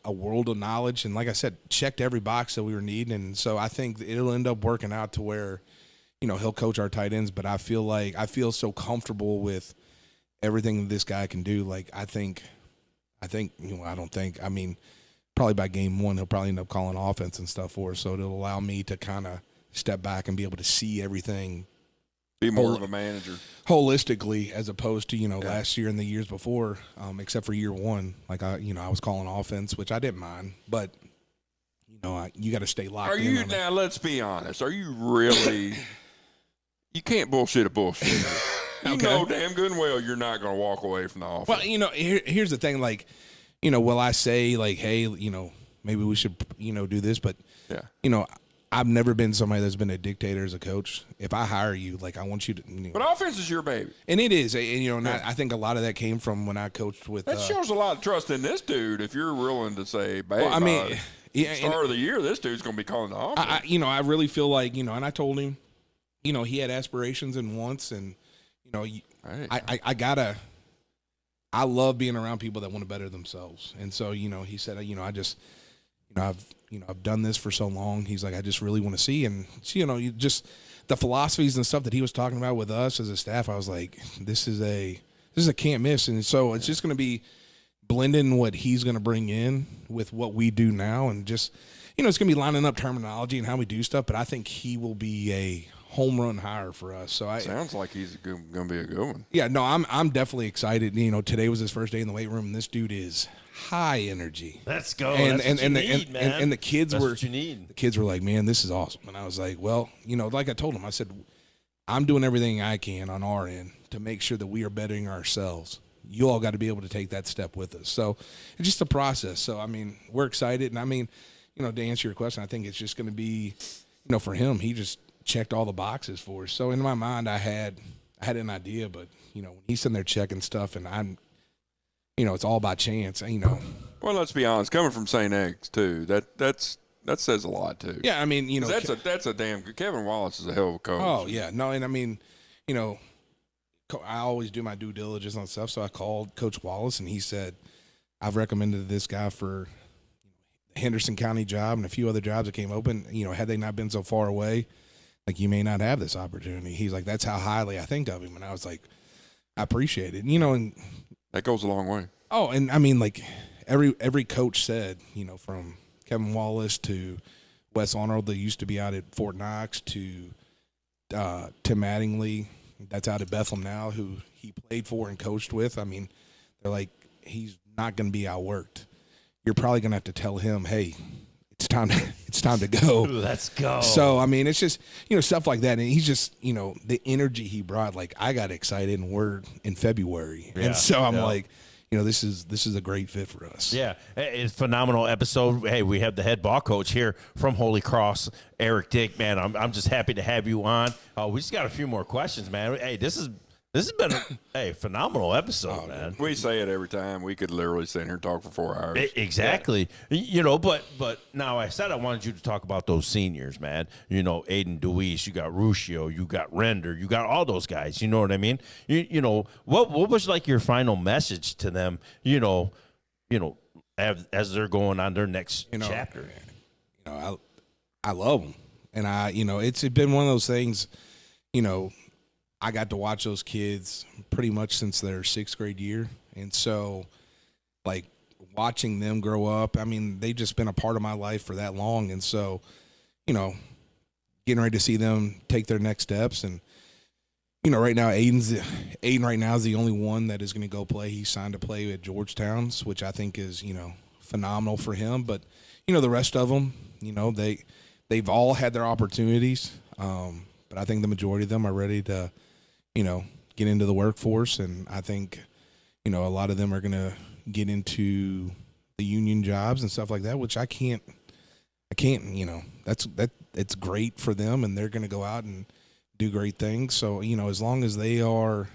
S5: a world of knowledge. And like I said, checked every box that we were needing. And so I think it'll end up working out to where, he'll coach our tight ends. But I feel so comfortable with everything that this guy can do. Like I mean, probably by game one, he'll probably end up calling offense and stuff for us. So it'll allow me to kind of step back and be able to see everything
S2: Be more of a manager.
S5: holistically, as opposed to last year and the years before, except for year one. Like I was calling offense, which I didn't mind, but you got to stay locked.
S2: Are you now? Let's be honest. Are you really? You can't bullshit a bullshit. You know damn good and well you're not going to walk away from the offense.
S5: Well, here's the thing. Like, will I say like, hey, maybe we should do this, but
S2: yeah.
S5: I've never been somebody that's been a dictator as a coach. If I hire you, like I want you to.
S2: But offense is your baby.
S5: And it is, and I think a lot of that came from when I coached with.
S2: That shows a lot of trust in this dude. If you're willing to say, babe,
S5: Well, I mean,
S2: start of the year, this dude's going to be calling the offense.
S5: I really feel like and I told him, he had aspirations and wants, and I love being around people that want to better themselves, and so he said, I've done this for so long. He's like, I just really want to see, and you just the philosophies and stuff that he was talking about with us as a staff. I was like, this is a can't miss, and so it's just going to be blending what he's going to bring in with what we do now, and just it's going to be lining up terminology and how we do stuff. But I think he will be a home run hire for us. So
S2: Sounds like he's going to be a good one.
S5: Yeah, no, I'm definitely excited. Today was his first day in the weight room, and this dude is high energy.
S1: Let's go.
S5: And
S1: That's what you need, man.
S5: and the kids
S1: That's
S5: were
S1: what you need.
S5: the kids were like, man, this is awesome. And I was like, well, like I told him, I said, I'm doing everything I can on our end to make sure that we are bettering ourselves. You all got to be able to take that step with us. So it's just a process. So I mean, we're excited, and I mean, to answer your question, I think it's just going to be, for him, he just checked all the boxes for us. So in my mind, I had an idea, but when he's sitting there checking stuff, and I'm, it's all by chance.
S2: Well, let's be honest. Coming from St. X too, that says a lot too.
S5: Yeah, I mean,
S2: that's a damn good. Kevin Wallace is a hell of a coach.
S5: Oh yeah, no, and I mean, I always do my due diligence on stuff. So I called Coach Wallace, and he said, I've recommended this guy for the Henderson County job and a few other jobs that came open. Had they not been so far away, like, you may not have this opportunity. He's like, that's how highly I think of him. And I was like, I appreciate it. And
S2: That goes a long way.
S5: oh, and I mean, like every coach said, from Kevin Wallace to Wes Arnold, that used to be out at Fort Knox, to Tim Mattingly, that's out at Bethlehem now, who he played for and coached with. I mean, they're like, he's not going to be outworked. You're probably going to have to tell him, hey, it's time to go.
S1: Ooh, let's go.
S5: So I mean, it's just stuff like that, and he's just the energy he brought. Like, I got excited, and we're in February,
S1: Yeah,
S5: and so I'm
S1: yeah.
S5: like, this is a great fit for us.
S1: Yeah, it's a phenomenal episode. Hey, we have the head ball coach here from Holy Cross, Eric Dick. Man, I'm just happy to have you on. We just got a few more questions, man. Hey, this has been a phenomenal episode, man.
S2: We say it every time. We could literally sit here and talk for 4 hours.
S1: Exactly. But now I said I wanted you to talk about those seniors, man. Aiden Deweese, you got Ruscio, you got Render, you got all those guys. You know what I mean? What was like your final message to them? As they're going on their next chapter.
S5: I love them, and it's been one of those things. I got to watch those kids pretty much since their 6th grade year. And so, like, watching them grow up, I mean, they've just been a part of my life for that long. And so, getting ready to see them take their next steps. And, right now, Aiden right now is the only one that is going to go play. He signed to play at Georgetown's, which I think is, phenomenal for him. But, the rest of them, they've all had their opportunities. But I think the majority of them are ready to, get into the workforce. And I think, a lot of them are going to get into the union jobs and stuff like that, which I can't, it's great for them, and they're going to go out and do great things. So, as long as they are,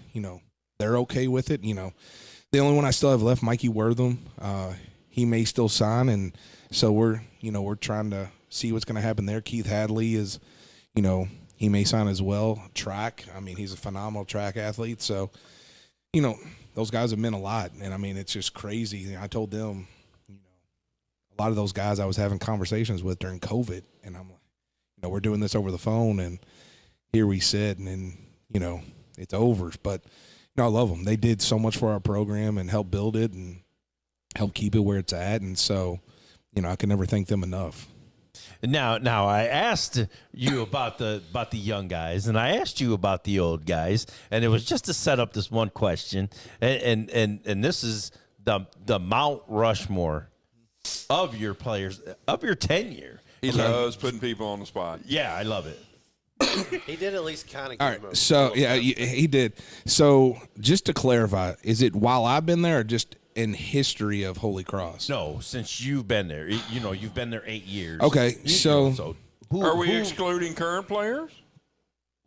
S5: they're okay with it, the only one I still have left, Mikey Wortham, he may still sign. And so we're trying to see what's going to happen there. Keith Hadley is, he may sign as well. Track, he's a phenomenal track athlete. So, those guys have meant a lot. And, it's just crazy. I told them, a lot of those guys I was having conversations with during COVID, and I'm like, we're doing this over the phone, and here we sit, and then, it's over. But, I love them. They did so much for our program and helped build it and help keep it where it's at. And so, I can never thank them enough.
S1: Now I asked you about the young guys, and I asked you about the old guys, and it was just to set up this one question, and this is the Mount Rushmore of your players, of your tenure.
S2: He loves putting people on the spot.
S1: Yeah, I love it.
S3: He did at least kind of.
S5: All right, so yeah, he did. So just to clarify, is it while I've been there, or just in history of Holy Cross?
S1: No, since you've been there, you've been there 8 years.
S5: Okay,
S2: Are we excluding current players?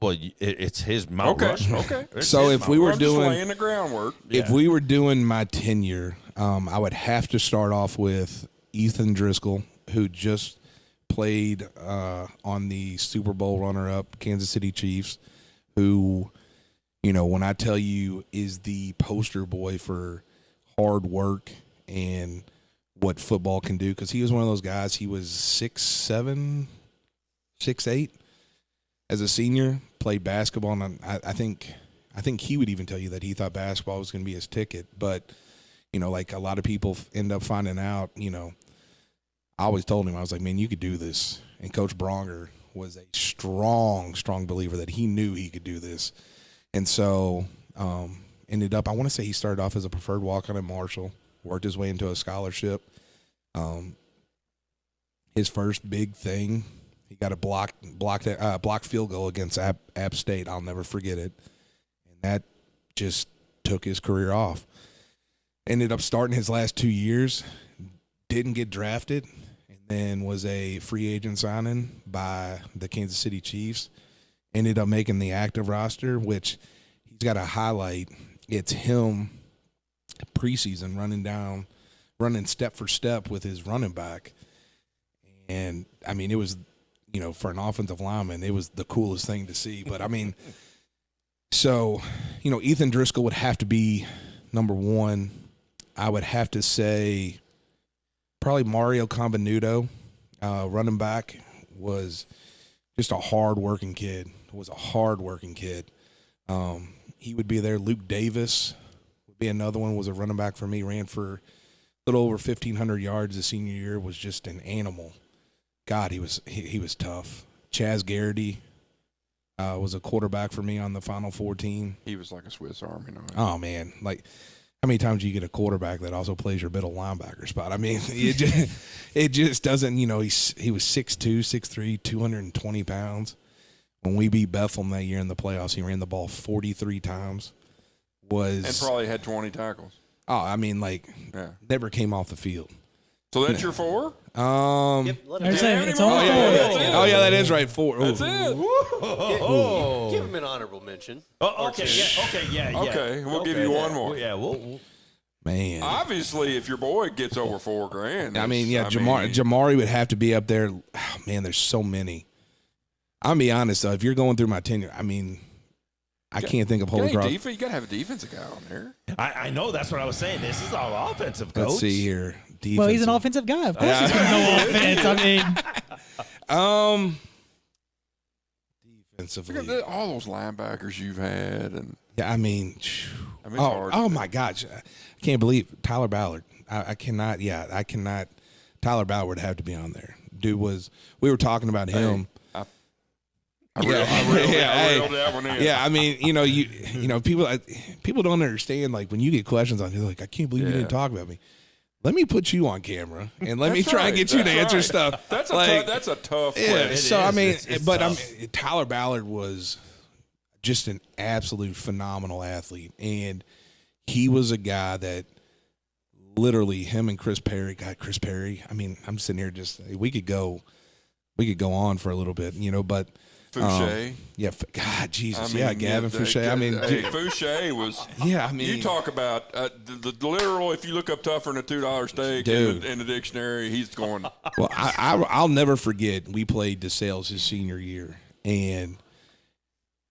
S1: Well, it's his Mount Rushmore.
S2: Okay.
S5: So if we were doing
S2: laying the groundwork,
S5: if we were doing my tenure, I would have to start off with Ethan Driscoll, who just played on the Super Bowl runner-up Kansas City Chiefs, who, when I tell you is the poster boy for hard work and what football can do, because he was one of those guys. He was 6'7", 6'8", as a senior, played basketball, and I think he would even tell you that he thought basketball was going to be his ticket. But, like a lot of people end up finding out, I always told him, I was like, man, you could do this. And Coach Bronger was a strong believer that he knew he could do this. And so ended up, I want to say he started off as a preferred walk-on at Marshall, worked his way into a scholarship. His first big thing, he got a blocked field goal against App State. I'll never forget it. And that just took his career off. Ended up starting his last 2 years, didn't get drafted, and then was a free agent signing by the Kansas City Chiefs. Ended up making the active roster, which he's got a highlight. It's him preseason running step for step with his running back. And, it was, for an offensive lineman, it was the coolest thing to see. But, so, Ethan Driscoll would have to be number one. I would have to say probably Mario Convenuto, running back, was just a hard-working kid. He would be there. Luke Davis would be another one, was a running back for me, ran for a little over 1,500 yards his senior year, was just an animal. God, he was tough. Chaz Garrity was a quarterback for me on the Final Four team.
S2: he was like a Swiss Army knife.
S5: Oh, man. Like, how many times do you get a quarterback that also plays your middle linebacker spot? It just doesn't, he was 6'2", 6'3", 220 pounds. When we beat Bethlehem that year in the playoffs, he ran the ball 43 times.
S2: And probably had 20 tackles.
S5: Oh, never came off the field.
S2: So that's your four?
S4: It's all four.
S5: That is right. 4.
S2: That's it.
S3: Give him an honorable mention.
S1: Okay, yeah.
S2: Okay, we'll give you one more.
S1: Yeah, we'll
S5: Man.
S2: Obviously, if your boy gets over $4,000.
S5: Jamari would have to be up there. Oh, man, there's so many. I'll be honest, though. If you're going through my tenure, I can't think of Holy Cross.
S2: You got to have a defensive guy on there.
S1: I know. That's what I was saying. This is all offensive, Coach.
S5: Let's see here. Defensive.
S4: Well, he's an offensive guy. Of course he's going to go offense.
S5: Defensively.
S2: Look at all those linebackers you've had. And
S5: it's hard. Oh, my gosh. I can't believe Tyler Ballard. I cannot. Tyler Ballard would have to be on there. We were talking about him.
S2: I reeled that one in.
S5: Yeah, I mean, people don't understand. Like when you get questions on, you're like, I can't believe you didn't talk about me. Let me put you on camera and let me try and get you to answer stuff.
S2: That's a tough question.
S5: Tyler Ballard was just an absolute phenomenal athlete, and he was a guy that literally him and Chris Perry. God, Chris Perry. I mean, I'm sitting here just we could go on for a little bit, but.
S2: Fouché.
S5: God, Jesus. Gavin Fouché.
S2: Fouché was.
S5: Yeah, I mean.
S2: You talk about the literal, if you look up tougher than a $2 steak in the dictionary, he's going.
S5: Well, I'll never forget, we played DeSales his senior year and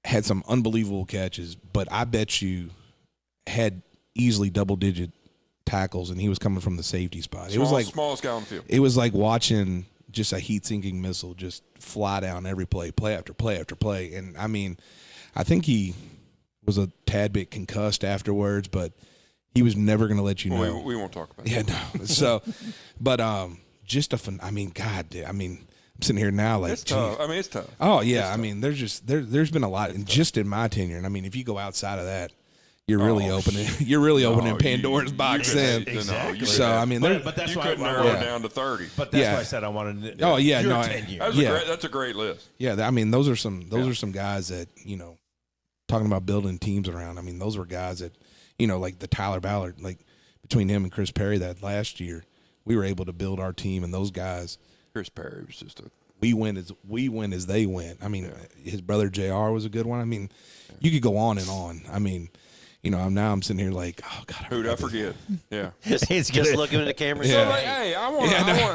S5: had some unbelievable catches, but I bet you had easily double-digit tackles, and he was coming from the safety spot. It was like
S2: smallest guy on the field.
S5: It was like watching just a heat-sinking missile just fly down every play after play after play. And, I mean, I think he was a tad bit concussed afterwards, but he was never going to let you know.
S2: We won't talk about that.
S5: Yeah, no. So, but just a fun – I mean, God, I'm sitting here now like –
S2: It's tough. I mean, it's tough.
S5: Oh, yeah. I mean, there's been a lot just in my tenure. And, I mean, if you go outside of that, you're really opening Pandora's box then.
S1: Exactly.
S5: So I mean,
S1: but that's
S2: you
S1: why
S2: could narrow it down to 30.
S1: But that's why I said I wanted.
S5: Oh yeah,
S1: your
S5: no,
S1: 10 years.
S2: That's a great list.
S5: Yeah, I mean, those are some guys that talking about building teams around. I mean, those were guys that like the Tyler Ballard, like between him and Chris Perry that last year, we were able to build our team, and those guys.
S2: Chris Perry was just a.
S5: We win as they win. I mean, his brother JR was a good one. I mean, you could go on and on. I mean. I'm sitting here like, oh God.
S2: Who'd I forget? Yeah.
S3: just looking at the camera.
S2: So like, hey, I want.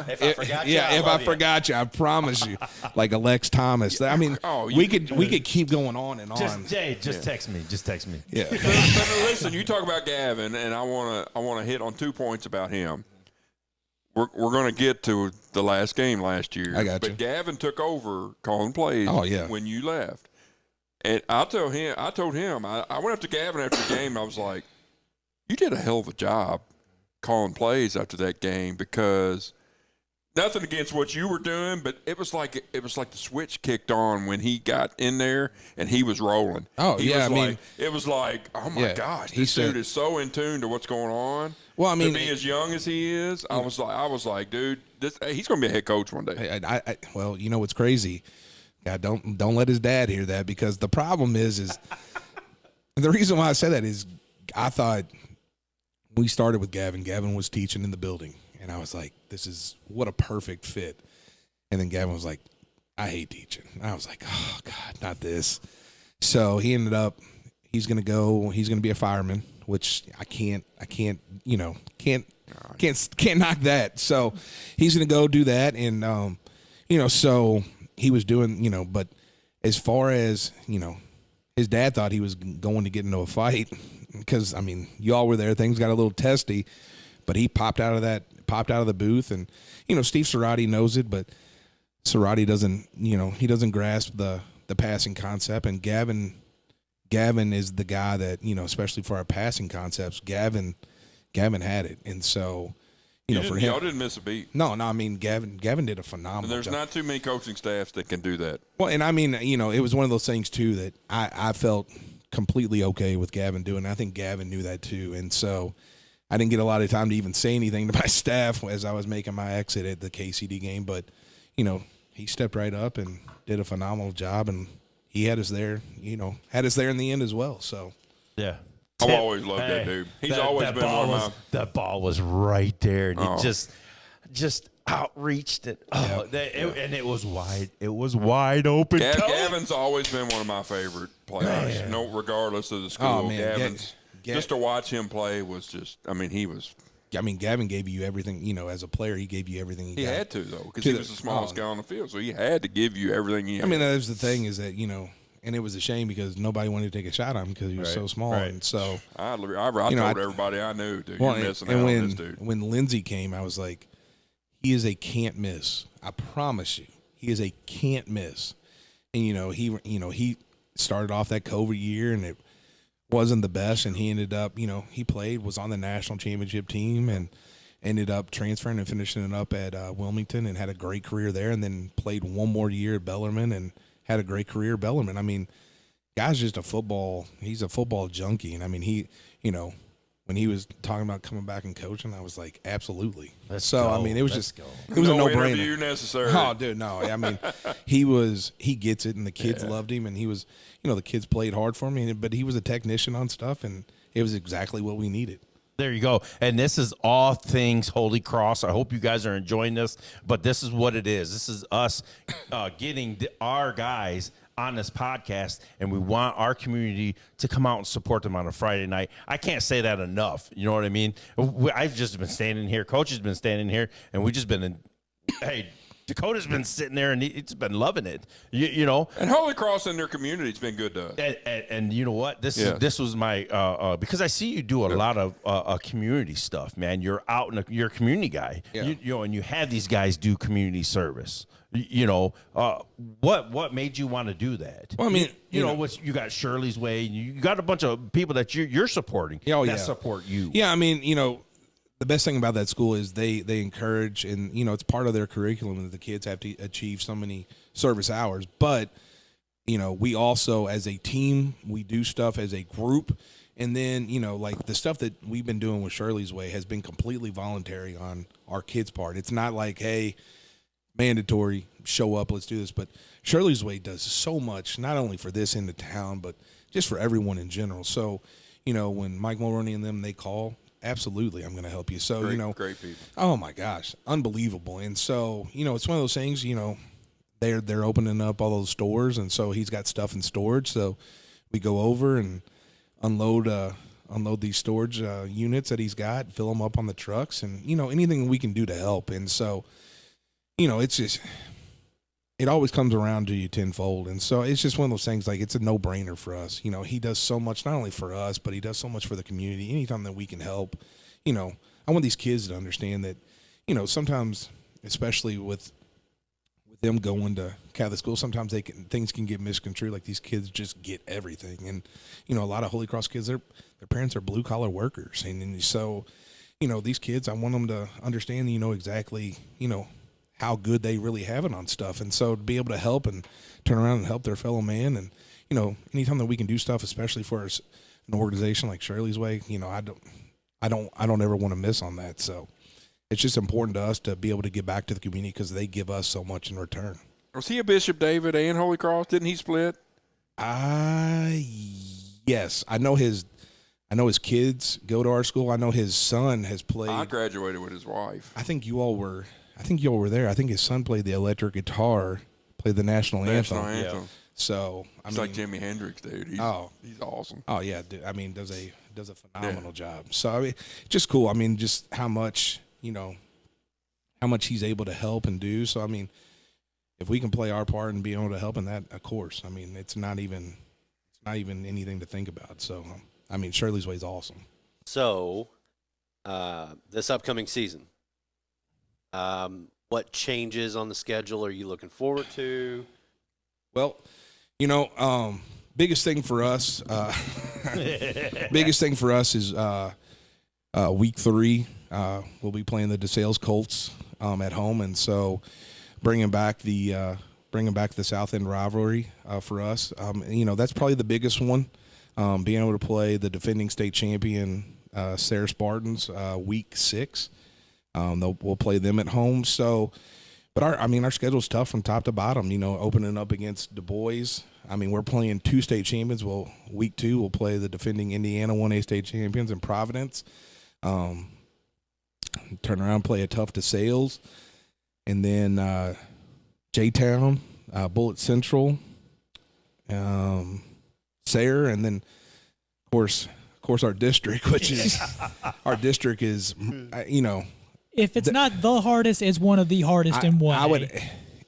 S3: If I forgot you,
S5: if I forgot you, I promise you, like Alex Thomas. I mean, we could keep going on and on.
S1: Just text me. Just text me.
S5: Yeah.
S2: But listen, you talk about Gavin, and I want to hit on 2 points about him. We're going to get to the last game last year.
S5: I got you.
S2: But Gavin took over calling plays. When you left. And I told him, I went up to Gavin after the game. I was like, you did a hell of a job calling plays after that game, because nothing against what you were doing, but it was like the switch kicked on when he got in there and he was rolling. It was like, oh my gosh, this dude is so in tune to what's going on.
S5: Well, I mean,
S2: to be as young as he is, I was like, dude, he's going to be a head coach one day.
S5: Well, you know what's crazy? God, don't let his dad hear that, because the problem is the reason why I say that is I thought we started with Gavin. Gavin was teaching in the building, and I was like, this is what a perfect fit. And then Gavin was like, I hate teaching. I was like, oh God, not this. So he ended up, he's going to be a fireman, which I can't knock that. So he's going to go do that. And, so he was doing, but as far as, his dad thought he was going to get into a fight because, I mean, y'all were there. Things got a little testy, but he popped out of the booth. And, Steve Cerati knows it, but Cerati doesn't, he doesn't grasp the passing concept. And Gavin is the guy that, especially for our passing concepts, Gavin had it. And so, for him,
S2: y'all didn't miss a beat.
S5: No, I mean, Gavin did a phenomenal job.
S2: There's not too many coaching staffs that can do that.
S5: Well, and I mean, it was one of those things too that I felt completely okay with Gavin doing. I think Gavin knew that too. And so I didn't get a lot of time to even say anything to my staff as I was making my exit at the KCD game. But, he stepped right up and did a phenomenal job, and he had us there, in the end as well. So,
S2: yeah. I've always loved that dude. He's always been one of my.
S1: That ball was right there, and he just outreached it. And it was wide. It was wide open.
S2: Gavin's always been one of my favorite players. No, regardless of the school.
S5: Oh, man.
S2: Gavin's just to watch him play was just. I mean, he was.
S5: I mean, Gavin gave you everything. As a player, he gave you everything he got.
S2: Had to though, because he was the smallest guy on the field, so he had to give you everything he had.
S5: I mean, that was the thing is that and it was a shame because nobody wanted to take a shot on him because he was so small. Right. And so
S2: I told everybody I knew, dude, you're missing out on this dude.
S5: When Lindsey came, I was like, he is a can't miss. I promise you, he is a can't miss. And he started off that COVID year and it wasn't the best, and he ended up, he was on the national championship team and ended up transferring and finishing it up at Wilmington and had a great career there, and then played one more year at Bellarmine and had a great career. Bellarmine, I mean, guy's just he's a football junkie. And I mean, when he was talking about coming back and coaching, I was like, absolutely. I mean, it was it was a no-brainer.
S2: Interview necessary.
S5: Oh, dude, no. I mean, he gets it, and the kids loved him, and he was, the kids played hard for me, but he was a technician on stuff, and it was exactly what we needed.
S1: There you go. And this is all things Holy Cross. I hope you guys are enjoying this, but this is what it is. This is us getting our guys on this podcast, and we want our community to come out and support them on a Friday night. I can't say that enough. You know what I mean? I've just been standing here. Coach has been standing here, and we just been hey, Dakota's been sitting there, and he's been loving it. You know,
S2: and Holy Cross in their community's been good to us.
S1: And you know what? This was my because I see you do a lot of community stuff, man. You're out in you're a community guy.
S5: Yeah.
S1: You know, and you have these guys do community service. You know, what made you want to do that?
S5: Well, I mean,
S1: you know, you got Shirley's Way, and you got a bunch of people that you're supporting that support you.
S5: Yeah, I mean, the best thing about that school is they encourage, and it's part of their curriculum that the kids have to achieve so many service hours. But we also, as a team, we do stuff as a group, and then like the stuff that we've been doing with Shirley's Way has been completely voluntary on our kids' part. It's not like, hey, mandatory, show up, let's do this. But Shirley's Way does so much, not only for this end of town, but just for everyone in general. So, when Mike Mulroney and them, they call, absolutely, I'm going to help you. So,
S2: great people.
S5: Oh my gosh, unbelievable. And so, it's one of those things, they're opening up all those stores, and so he's got stuff in storage. So we go over and unload these storage units that he's got, fill them up on the trucks, and anything we can do to help. And so, it's just, it always comes around to you tenfold. And so it's just one of those things, like, it's a no-brainer for us. He does so much, not only for us, but he does so much for the community. Anytime that we can help, I want these kids to understand that, sometimes, especially with them going to Catholic school, sometimes things can get misconstrued. Like, these kids just get everything. And, a lot of Holy Cross kids, their parents are blue-collar workers. And so, these kids, I want them to understand, exactly, how good they really have it on stuff. And so to be able to help and turn around and help their fellow man, and anytime that we can do stuff, especially for an organization like Shirley's Way, I don't ever want to miss on that. So it's just important to us to be able to give back to the community, because they give us so much in return.
S2: Was he a Bishop David and Holy Cross? Didn't he split?
S5: Yes, I know his kids go to our school. I know his son has played.
S2: I graduated with his wife.
S5: I think you all were there. I think his son played the electric guitar, played the national anthem.
S2: Yeah.
S5: So
S2: He's like Jimi Hendrix, dude. He's awesome.
S5: Oh yeah, dude. I mean, does a phenomenal job. So I mean, just cool. I mean, just how much he's able to help and do. So I mean, if we can play our part and be able to help in that, of course. I mean, it's not even anything to think about. So I mean, Shirley's Way is awesome.
S3: So this upcoming season, what changes on the schedule are you looking forward to?
S5: Well, biggest thing for us is week 3. We'll be playing the DeSales Colts at home, and so bringing back the South End rivalry for us. That's probably the biggest one. Being able to play the defending state champion Sarah Spartans week 6. We'll play them at home. So, but our schedule's tough from top to bottom. Opening up against Du Bois. I mean, we're playing 2 state champions. Well, week 2 we'll play the defending Indiana 1A state champions in Providence. Turn around, play a tough DeSales, and then J-Town, Bullitt Central, Sayre, and then of course our district, which is
S4: If it's not the hardest, it's one of the hardest in 1A.
S5: I would,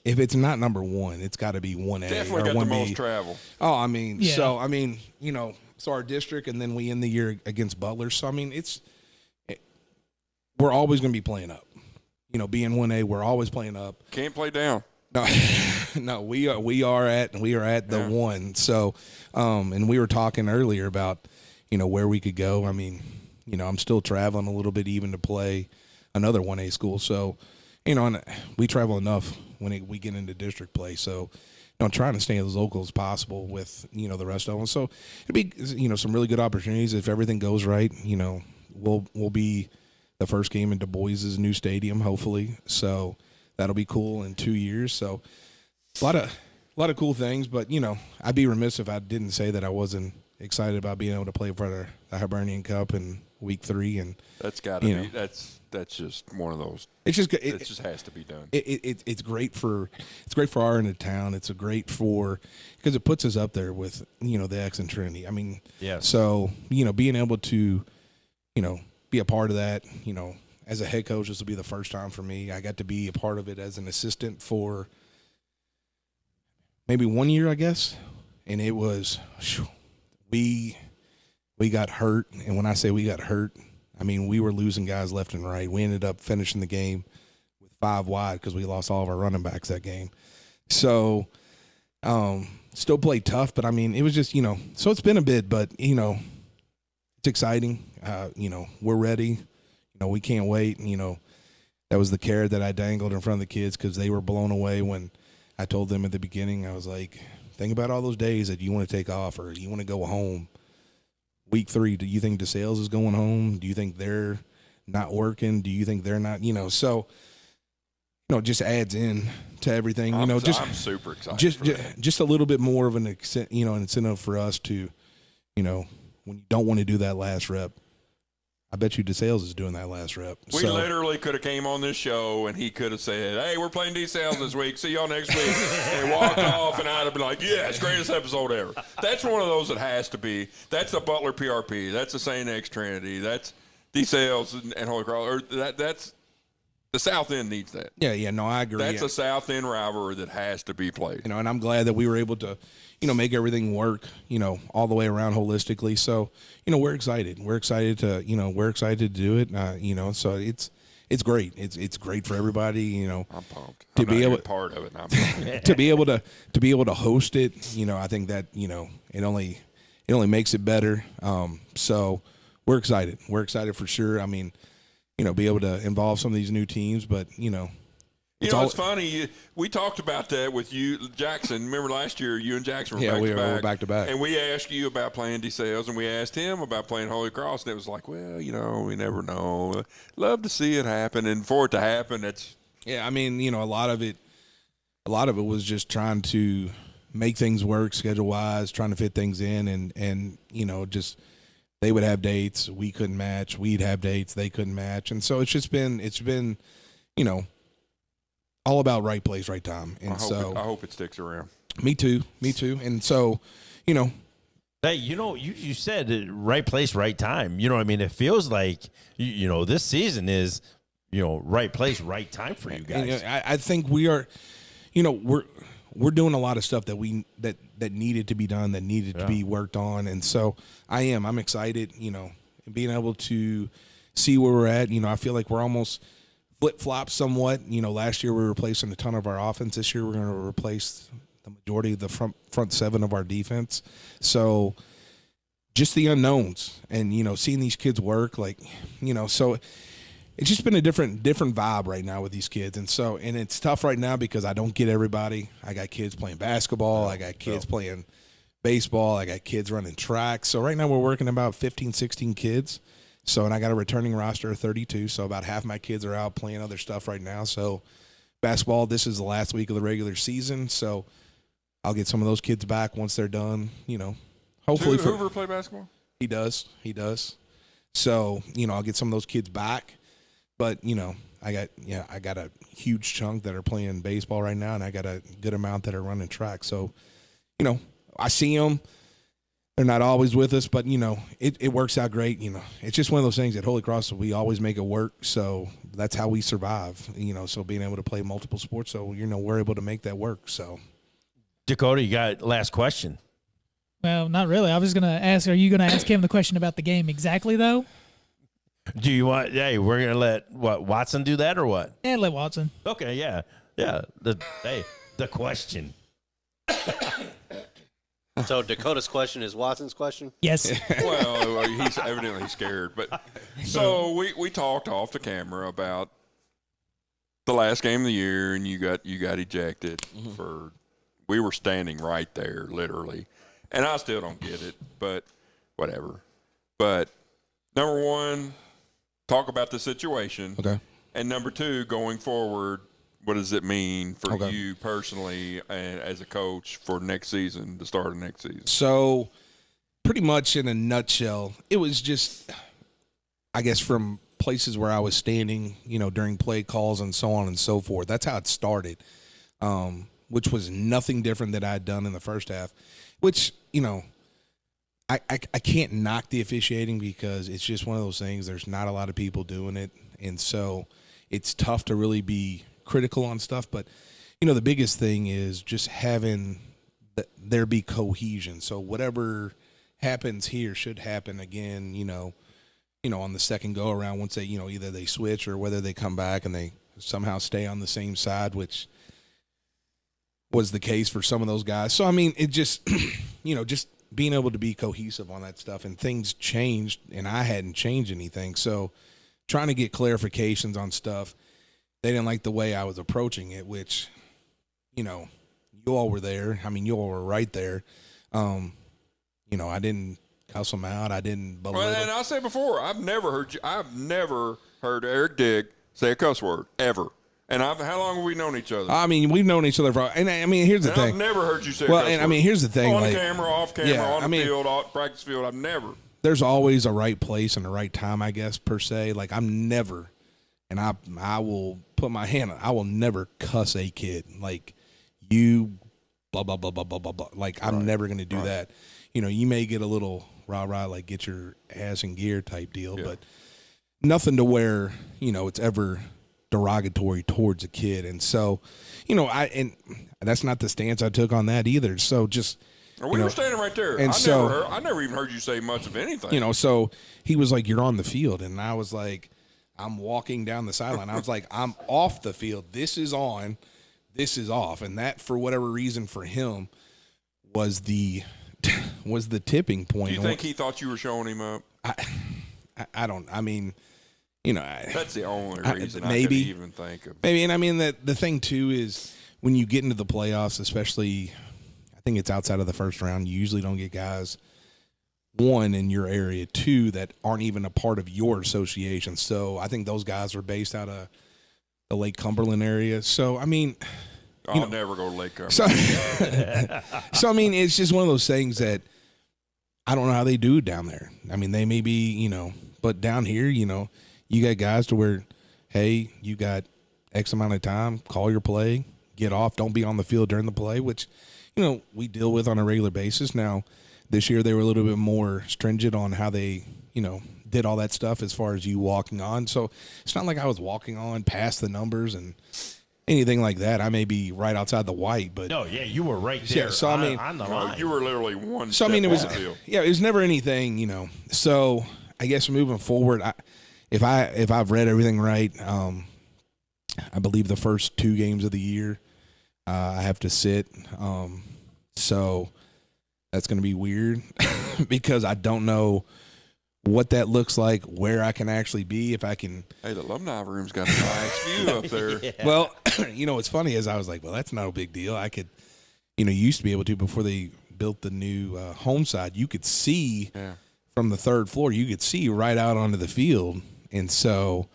S5: if it's not number 1, it's got to be 1A.
S2: Definitely
S5: or
S2: got
S5: 1B.
S2: the most travel.
S5: Oh, I mean,
S4: yeah.
S5: So I mean, so our district, and then we end the year against Butler. So I mean, we're always going to be playing up. Being 1A, we're always playing up.
S2: Can't play down.
S5: No, we are at the 1. So, and we were talking earlier about where we could go. I mean, I'm still traveling a little bit even to play another 1A school. So, and we travel enough when we get into district play. So, trying to stay as local as possible with, the rest of them. So it'd be, some really good opportunities if everything goes right. We'll be the first game in Du Bois' new stadium, hopefully. So that'll be cool in 2 years. So a lot of cool things, but I'd be remiss if I didn't say that I wasn't excited about being able to play for the Hibernian Cup in week 3. And
S2: that's got to be that's just one of those.
S5: It's just
S2: it just has to be done.
S5: It's great for our end of town. It's because it puts us up there with the X and Trinity. I mean,
S1: yes.
S5: So being able to be a part of that. As a head coach, this will be the first time for me. I got to be a part of it as an assistant for maybe 1 year, I guess, and it was we got hurt, and when I say we got hurt, I mean we were losing guys left and right. We ended up finishing the game with 5 wide because we lost all of our running backs that game. So still played tough, but I mean it was just so it's been a bit, but it's exciting. We're ready. We can't wait. That was the carrot that I dangled in front of the kids because they were blown away when I told them at the beginning. I was like, think about all those days that you want to take off or you want to go home. Week 3, do you think DeSales is going home? Do you think they're not working? Do you think they're not? So just adds in to everything.
S2: I'm super excited.
S5: Just a little bit more of an incentive for us to, when you don't want to do that last rep. I bet you DeSales is doing that last rep.
S2: We literally could have came on this show and he could have said, "Hey, we're playing DeSales this week. See y'all next week." And walked off, and I'd have been like, "Yes, greatest episode ever." That's one of those that has to be. That's the Butler PRP. That's the St. X Trinity. That's DeSales and Holy Cross. Or that's the South End needs that.
S5: Yeah. No, I agree.
S2: That's a South End rivalry that has to be played.
S5: And I'm glad that we were able to, make everything work, all the way around holistically. So, we're excited. We're excited to do it. So it's great. It's great for everybody.
S2: I'm pumped to be able part of it. And I'm
S5: to be able to host it. I think that it only makes it better. So we're excited. We're excited for sure. I mean, be able to involve some of these new teams, but
S2: it's funny. We talked about that with you, Jackson. Remember last year, you and Jackson were
S5: we were back to back.
S2: And we asked you about playing DeSales, and we asked him about playing Holy Cross. And it was like, well, we never know. Love to see it happen, and for it to happen, it's
S5: I mean, a lot of it was just trying to make things work schedule wise, trying to fit things in, and just they would have dates we couldn't match, we'd have dates they couldn't match, and so it's been all about right place, right time. And
S2: I hope it sticks around.
S5: Me too. And so,
S1: hey, you said right place, right time. You know what I mean? It feels like, this season is, right place, right time for you guys.
S5: And, I think we are, we're doing a lot of stuff that needed to be done, that needed to be worked on. And so I'm excited, being able to see where we're at. I feel like we're almost flip-flop somewhat. Last year we were replacing a ton of our offense. This year we're going to replace the majority of the front 7 of our defense. So just the unknowns and, seeing these kids work, so it's just been a different vibe right now with these kids. And it's tough right now because I don't get everybody. I got kids playing basketball. I got kids playing baseball. I got kids running track. So right now we're working about 15, 16 kids. So, and I got a returning roster of 32, so about half my kids are out playing other stuff right now. So, basketball, this is the last week of the regular season, so I'll get some of those kids back once they're done, hopefully.
S2: Does Hoover play basketball?
S5: He does. So, I'll get some of those kids back. But, I got a huge chunk that are playing baseball right now, and I got a good amount that are running track. So, I see them. They're not always with us, but, it works out great. It's just one of those things at Holy Cross, we always make it work. So that's how we survive, so being able to play multiple sports. So, we're able to make that work. So,
S1: Dakota, you got last question.
S4: Well, not really. I was going to ask, are you going to ask him the question about the game exactly, though?
S1: Do you want, we're going to let Watson do that or what?
S4: Yeah, let Watson.
S1: Okay. Yeah. Yeah. The question.
S3: So Dakota's question is Watson's question?
S4: Yes.
S2: Well, he's evidently scared. But so we talked off the camera about the last game of the year, and you got ejected for We were standing right there, literally. And I still don't get it, but whatever. But number one, talk about the situation.
S5: Okay.
S2: And number two, going forward, what does it mean for
S5: Okay.
S2: you personally and as a coach for next season, the start of next season?
S5: So pretty much in a nutshell, it was just, I guess, from places where I was standing, during play calls and so on and so forth. That's how it started, which was nothing different than I had done in the first half, which, I can't knock the officiating because it's just one of those things. There's not a lot of people doing it. And so it's tough to really be critical on stuff. But, the biggest thing is just having there be cohesion. So whatever happens here should happen again, on the second go around once they, either they switch or whether they come back and they somehow stay on the same side, which was the case for some of those guys. So, I mean, it just, just being able to be cohesive on that stuff, and things changed and I hadn't changed anything. So trying to get clarifications on stuff, they didn't like the way I was approaching it, which, you all were there. I mean, you all were right there. I didn't cuss them out. I didn't belittle.
S2: Well, and I said before, I've never heard Eric Dick say a cuss word ever. And how long have we known each other?
S5: I mean, we've known each other for, and I mean, here's the thing.
S2: I've never heard you say
S5: well,
S2: a cuss
S5: and
S2: word.
S5: I mean, here's the thing.
S2: On
S5: like,
S2: camera, off camera,
S5: yeah,
S2: on the field, off practice field, I've never.
S5: There's always a right place and a right time, I guess, per se. Like, I'm never, and I will put my hand on, I will never cuss a kid. Like, you, blah, blah, blah, blah, blah, blah, blah. Like, I'm never going to do that. You may get a little rah-rah, like get your ass in gear type deal, but nothing to where, it's ever derogatory towards a kid. And so, and that's not the stance I took on that either. So just,
S2: we were standing right there.
S5: And
S2: I never even heard you say much of anything.
S5: So he was like, you're on the field. And I was like, I'm walking down the sideline. I was like, I'm off the field. This is on, this is off. And that, for whatever reason, for him was the tipping point.
S2: Do you think he thought you were showing him up?
S5: I don't, I mean,
S2: that's the only reason
S5: maybe,
S2: I could even think of.
S5: Maybe, and I mean, the thing, too, is when you get into the playoffs, especially, I think it's outside of the first round, you usually don't get guys, one, in your area, two, that aren't even a part of your association. So I think those guys are based out of the Lake Cumberland area. So, I mean,
S2: I'll never go to Lake Cumberland.
S5: So, I mean, it's just one of those things that I don't know how they do down there. I mean, they may be, but down here, you got guys to where, hey, you got X amount of time, call your play, get off, don't be on the field during the play, which, we deal with on a regular basis. Now, this year they were a little bit more stringent on how they, did all that stuff as far as you walking on. So it's not like I was walking on past the numbers and anything like that. I may be right outside the white, but
S1: no, yeah, you were right there.
S5: Yeah, so I mean,
S1: on the line.
S2: You were literally one.
S5: So I mean, it was,
S2: off the field.
S5: yeah, it was never anything, So I guess moving forward, if I've read everything right, I believe the first 2 games of the year, I have to sit. So that's going to be weird because I don't know what that looks like, where I can actually be, if I can.
S2: Hey, the alumni room's got a nice view up there.
S1: Yeah.
S5: Well, what's funny is I was like, well, that's not a big deal. I could, you used to be able to, before they built the new home side, you could see from the 3rd floor, you could see right out onto the field. And so,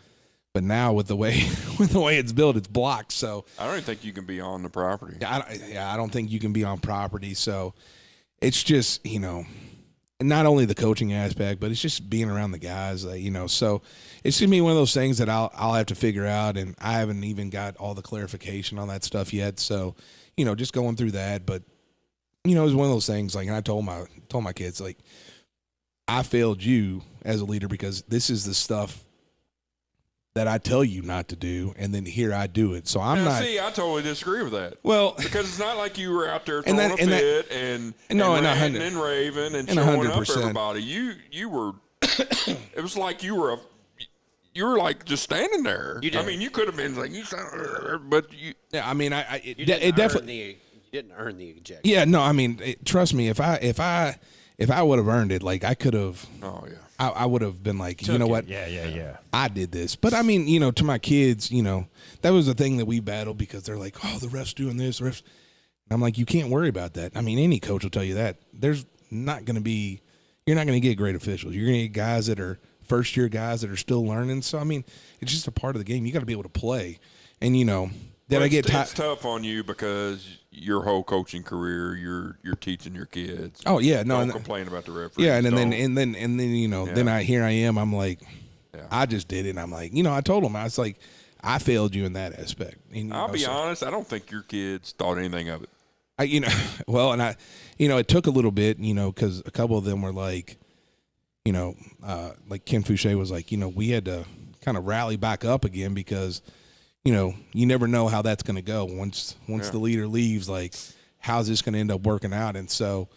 S5: but now with the way it's built, it's blocked. So
S2: I don't even think you can be on the property.
S5: I don't think you can be on property. So it's just, not only the coaching aspect, but it's just being around the guys, so it's going to be one of those things that I'll have to figure out. And I haven't even got all the clarification on that stuff yet. So, just going through that, but it was one of those things, like, and I told my kids, like, I failed you as a leader because this is the stuff that I tell you not to do, and then here I do it. So I'm not.
S2: See, I totally disagrry with that.
S5: Well,
S2: because it's not like you were out there throwing a fit and ranting and raving and showing 100%. Up everybody. You were. It was like you were like just standing there. I mean, you could have been like but you.
S5: Yeah, I mean,
S3: You didn't earn the ejection.
S5: Yeah, no, I mean, trust me, if I would have earned it, like I could have.
S2: Oh yeah.
S5: I would have been like, you know what?
S1: Yeah.
S5: I did this. But I mean, to my kids, that was the thing that we battled because they're like, oh, the ref's doing this. And I'm like, you can't worry about that. I mean, any coach will tell you that. There's not going to be, you're not going to get great officials. You're going to get guys that are first-year guys that are still learning. So, I mean, it's just a part of the game. You got to be able to play. And, then I get
S2: it's tough on you because your whole coaching career, you're teaching your kids.
S5: Oh yeah, no,
S2: don't complain about the referee.
S5: Yeah, and then then I am. I'm like,
S2: Yeah.
S5: I just did it. And I'm like, I told him I was like, I failed you in that aspect. And,
S2: I'll be honest, I don't think your kids thought anything of it.
S5: Well, and it took a little bit, because a couple of them were like, like Ken Fouché was like, we had to kind of rally back up again because, you never know how that's going to go once the leader leaves. Like, how's this going to end up working out? And so,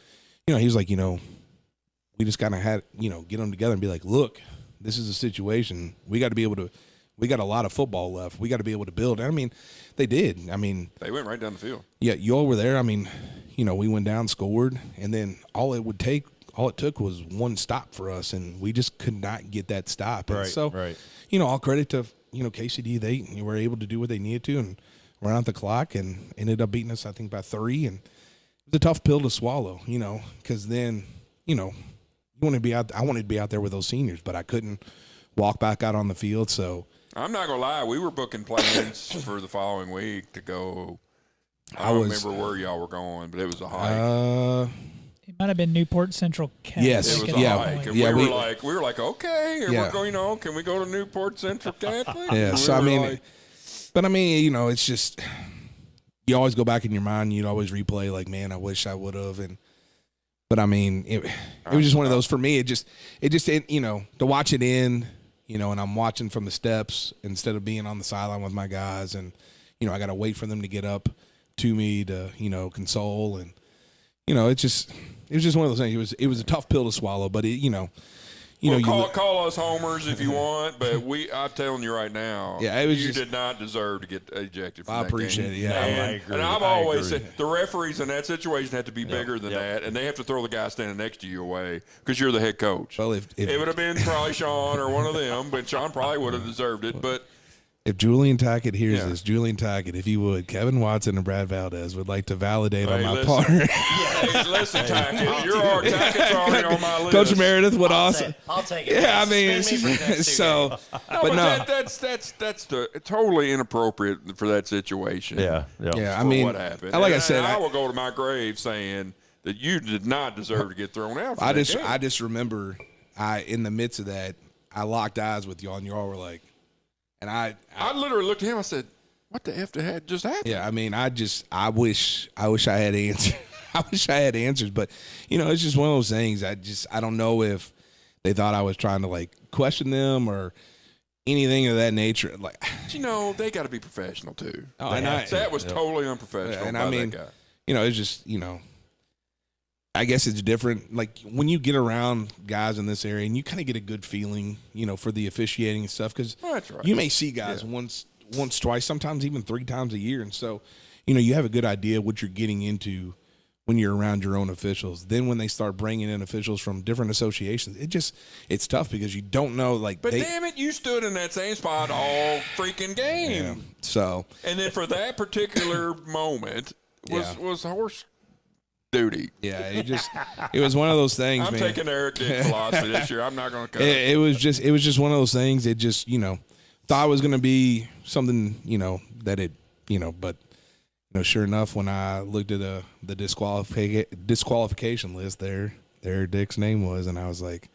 S5: he was like, we just kind of had, get them together and be like, look, this is a situation. We got to be able to. We got a lot of football left. We got to be able to build. And I mean, they did. I mean,
S2: they went right down the field.
S5: Yeah, you all were there. I mean, we went down, scored, and then all it took was one stop for us, and we just could not get that stop. And
S1: Right.
S5: so,
S1: Right.
S5: All credit to KCD. They were able to do what they needed to and run out the clock and ended up beating us, I think, by 3. And it was a tough pill to swallow, because then, you want to be out. I wanted to be out there with those seniors, but I couldn't walk back out on the field. So
S2: I'm not gonna lie, we were booking plans for the following week to go. I don't remember where y'all were going, but it was a hike.
S4: It might have been Newport Central Catholic.
S5: Yes.
S2: It was
S4: at
S2: a
S4: that
S2: hike.
S4: point.
S2: And
S5: Yeah,
S2: we were like, okay, and
S5: Yeah.
S2: we're going, can we go to Newport Central Catholic?
S5: yeah.
S2: And
S5: So I
S2: we were
S5: mean,
S2: like,
S5: but I mean, it's just you always go back in your mind. You'd always replay like, man, I wish I would have. But I mean, it was just one of those for me. To watch it in, and I'm watching from the steps instead of being on the sideline with my guys, and I got to wait for them to get up to me to console, and it was just one of those things. It was a tough pill to swallow, but
S2: call us homers if you want, but I'm telling you right now, you did not deserve to get ejected from
S5: I
S2: that
S5: appreciate
S2: game.
S5: it. Yeah,
S2: And,
S1: I agree.
S2: and I've
S1: I
S2: always
S1: agree.
S2: said the referees in that situation have to be bigger than that, and they have to throw the guy standing next to you away because you're the head coach.
S5: Well, if
S2: it would have been probably Sean or one of them, but Sean probably would have deserved it. But
S5: if Julian Tackett hears this, Julian Tackett, if you would, Kevin Watson and Brad Valdez would like to validate on my
S2: listen.
S5: part.
S2: hey, listen, Tackett, Tackett's already on my list.
S5: Coach Meredith would also.
S6: I'll take it.
S5: Yeah, I mean,
S6: Spin me for the next 2
S5: so,
S6: games.
S5: but no.
S2: That's totally inappropriate for that situation.
S1: Yeah.
S5: Yeah, I
S2: for
S5: mean,
S2: what happened.
S5: like I
S2: And
S5: said,
S2: I will go to my grave saying that you did not deserve to get thrown out. For
S5: I
S2: that
S5: just
S2: game.
S5: I just remember in the midst of that, I locked eyes with y'all, and y'all were like, and I
S2: literally looked at him. I said, "What the f had just happened?"
S5: yeah, I mean, I wish I had answers. I wish I had answers, but it's just one of those things. I don't know if they thought I was trying to like question them or anything of that nature. Like,
S2: But they got to be professional too.
S5: Oh, and
S2: that was totally unprofessional.
S5: and
S2: by
S5: I mean,
S2: that guy.
S5: it's just I guess it's different. Like when you get around guys in this area and you kind of get a good feeling, for the officiating and stuff, because
S2: That's right.
S5: you may see guys once, twice, sometimes even 3 times a year. And so, you have a good idea what you're getting into when you're around your own officials. Then when they start bringing in officials from different associations, it's tough because you don't know. Like,
S2: But damn it, you stood in that same spot all freaking game.
S5: yeah. So,
S2: And then for that particular moment was horse duty.
S5: yeah, it was one of those things,
S2: I'm
S5: man.
S2: taking Eric Dick philosophy this year. I'm not going to cut.
S5: It was just one of those things. It just thought it was going to be something that it but sure enough, when I looked at the disqualification list, there Dick's name was, and I was like,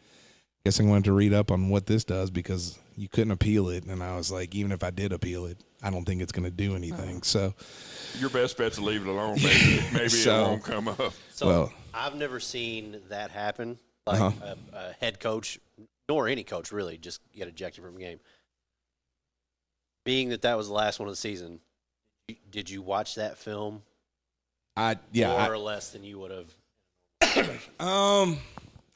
S5: guess I wanted to read up on what this does because you couldn't appeal it, and I was like, even if I did appeal it, I don't think it's going to do anything. So
S2: Your best bet's to leave it alone. Maybe
S5: So-
S2: it won't come up.
S3: So
S5: Well-
S3: I've never seen that happen. Like a head coach, nor any coach really, just get ejected from a game. Being that was the last one of the season, did you watch that film more or less than you would have?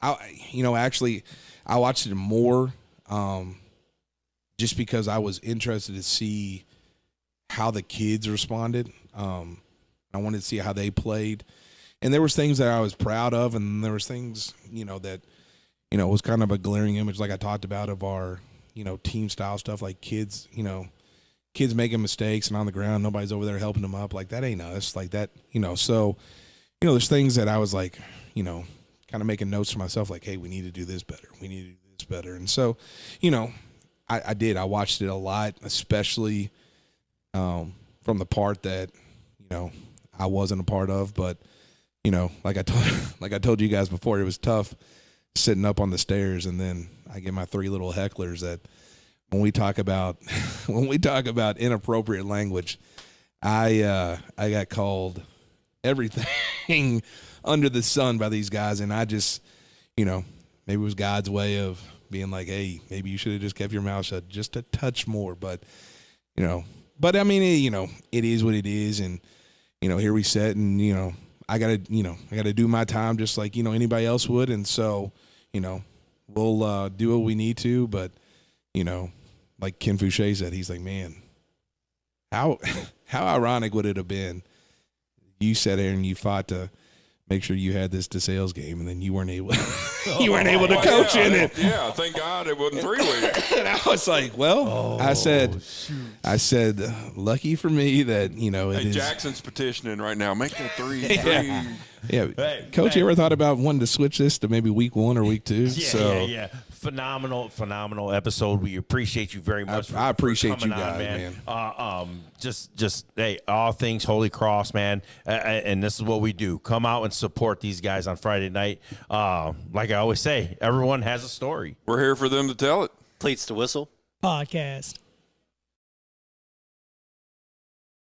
S5: Actually, I watched it more just because I was interested to see how the kids responded. I wanted to see how they played. And there was things that I was proud of, and there was things, that, was kind of a glaring image like I talked about of our, team style stuff, like kids, kids making mistakes and on the ground, nobody's over there helping them up. Like, that ain't us. Like that, so, there's things that I was like, kind of making notes for myself, like, hey, we need to do this better. We need to do this better. And so, I did. I watched it a lot, especially from the part that, I wasn't a part of. But, like I told you guys before, it was tough sitting up on the stairs, and then I get my three little hecklers that when we talk about inappropriate language, I got called everything under the sun by these guys, and I just, maybe it was God's way of being like, hey, maybe you should have just kept your mouth shut just a touch more. But, I mean, it is what it is. And, here we sit, and, I gotta do my time just like, anybody else would. And so, we'll do what we need to. But, like Ken Fouché said, he's like, man, how ironic would it have been? You sat there and you fought to make sure you had this DeSales game, and then you weren't able to coach in it.
S2: Yeah, thank God it wasn't 3 weeks.
S5: And I was like, well, I said, lucky for me that, it is.
S2: Jackson's petitioning right now. Make that 3.
S5: Yeah.
S1: Hey,
S5: Coach, you ever thought about wanting to switch this to maybe week 1 or week 2?
S1: Yeah. Phenomenal episode. We appreciate you very much.
S5: I appreciate
S1: for
S5: you
S1: coming
S5: guys,
S1: man. Just hey, all things Holy Cross, man. And this is what we do. Come out and support these guys on Friday night. Like I always say, everyone has a story.
S2: We're here for them to tell it.
S3: Cleats to whistle.
S4: Podcast.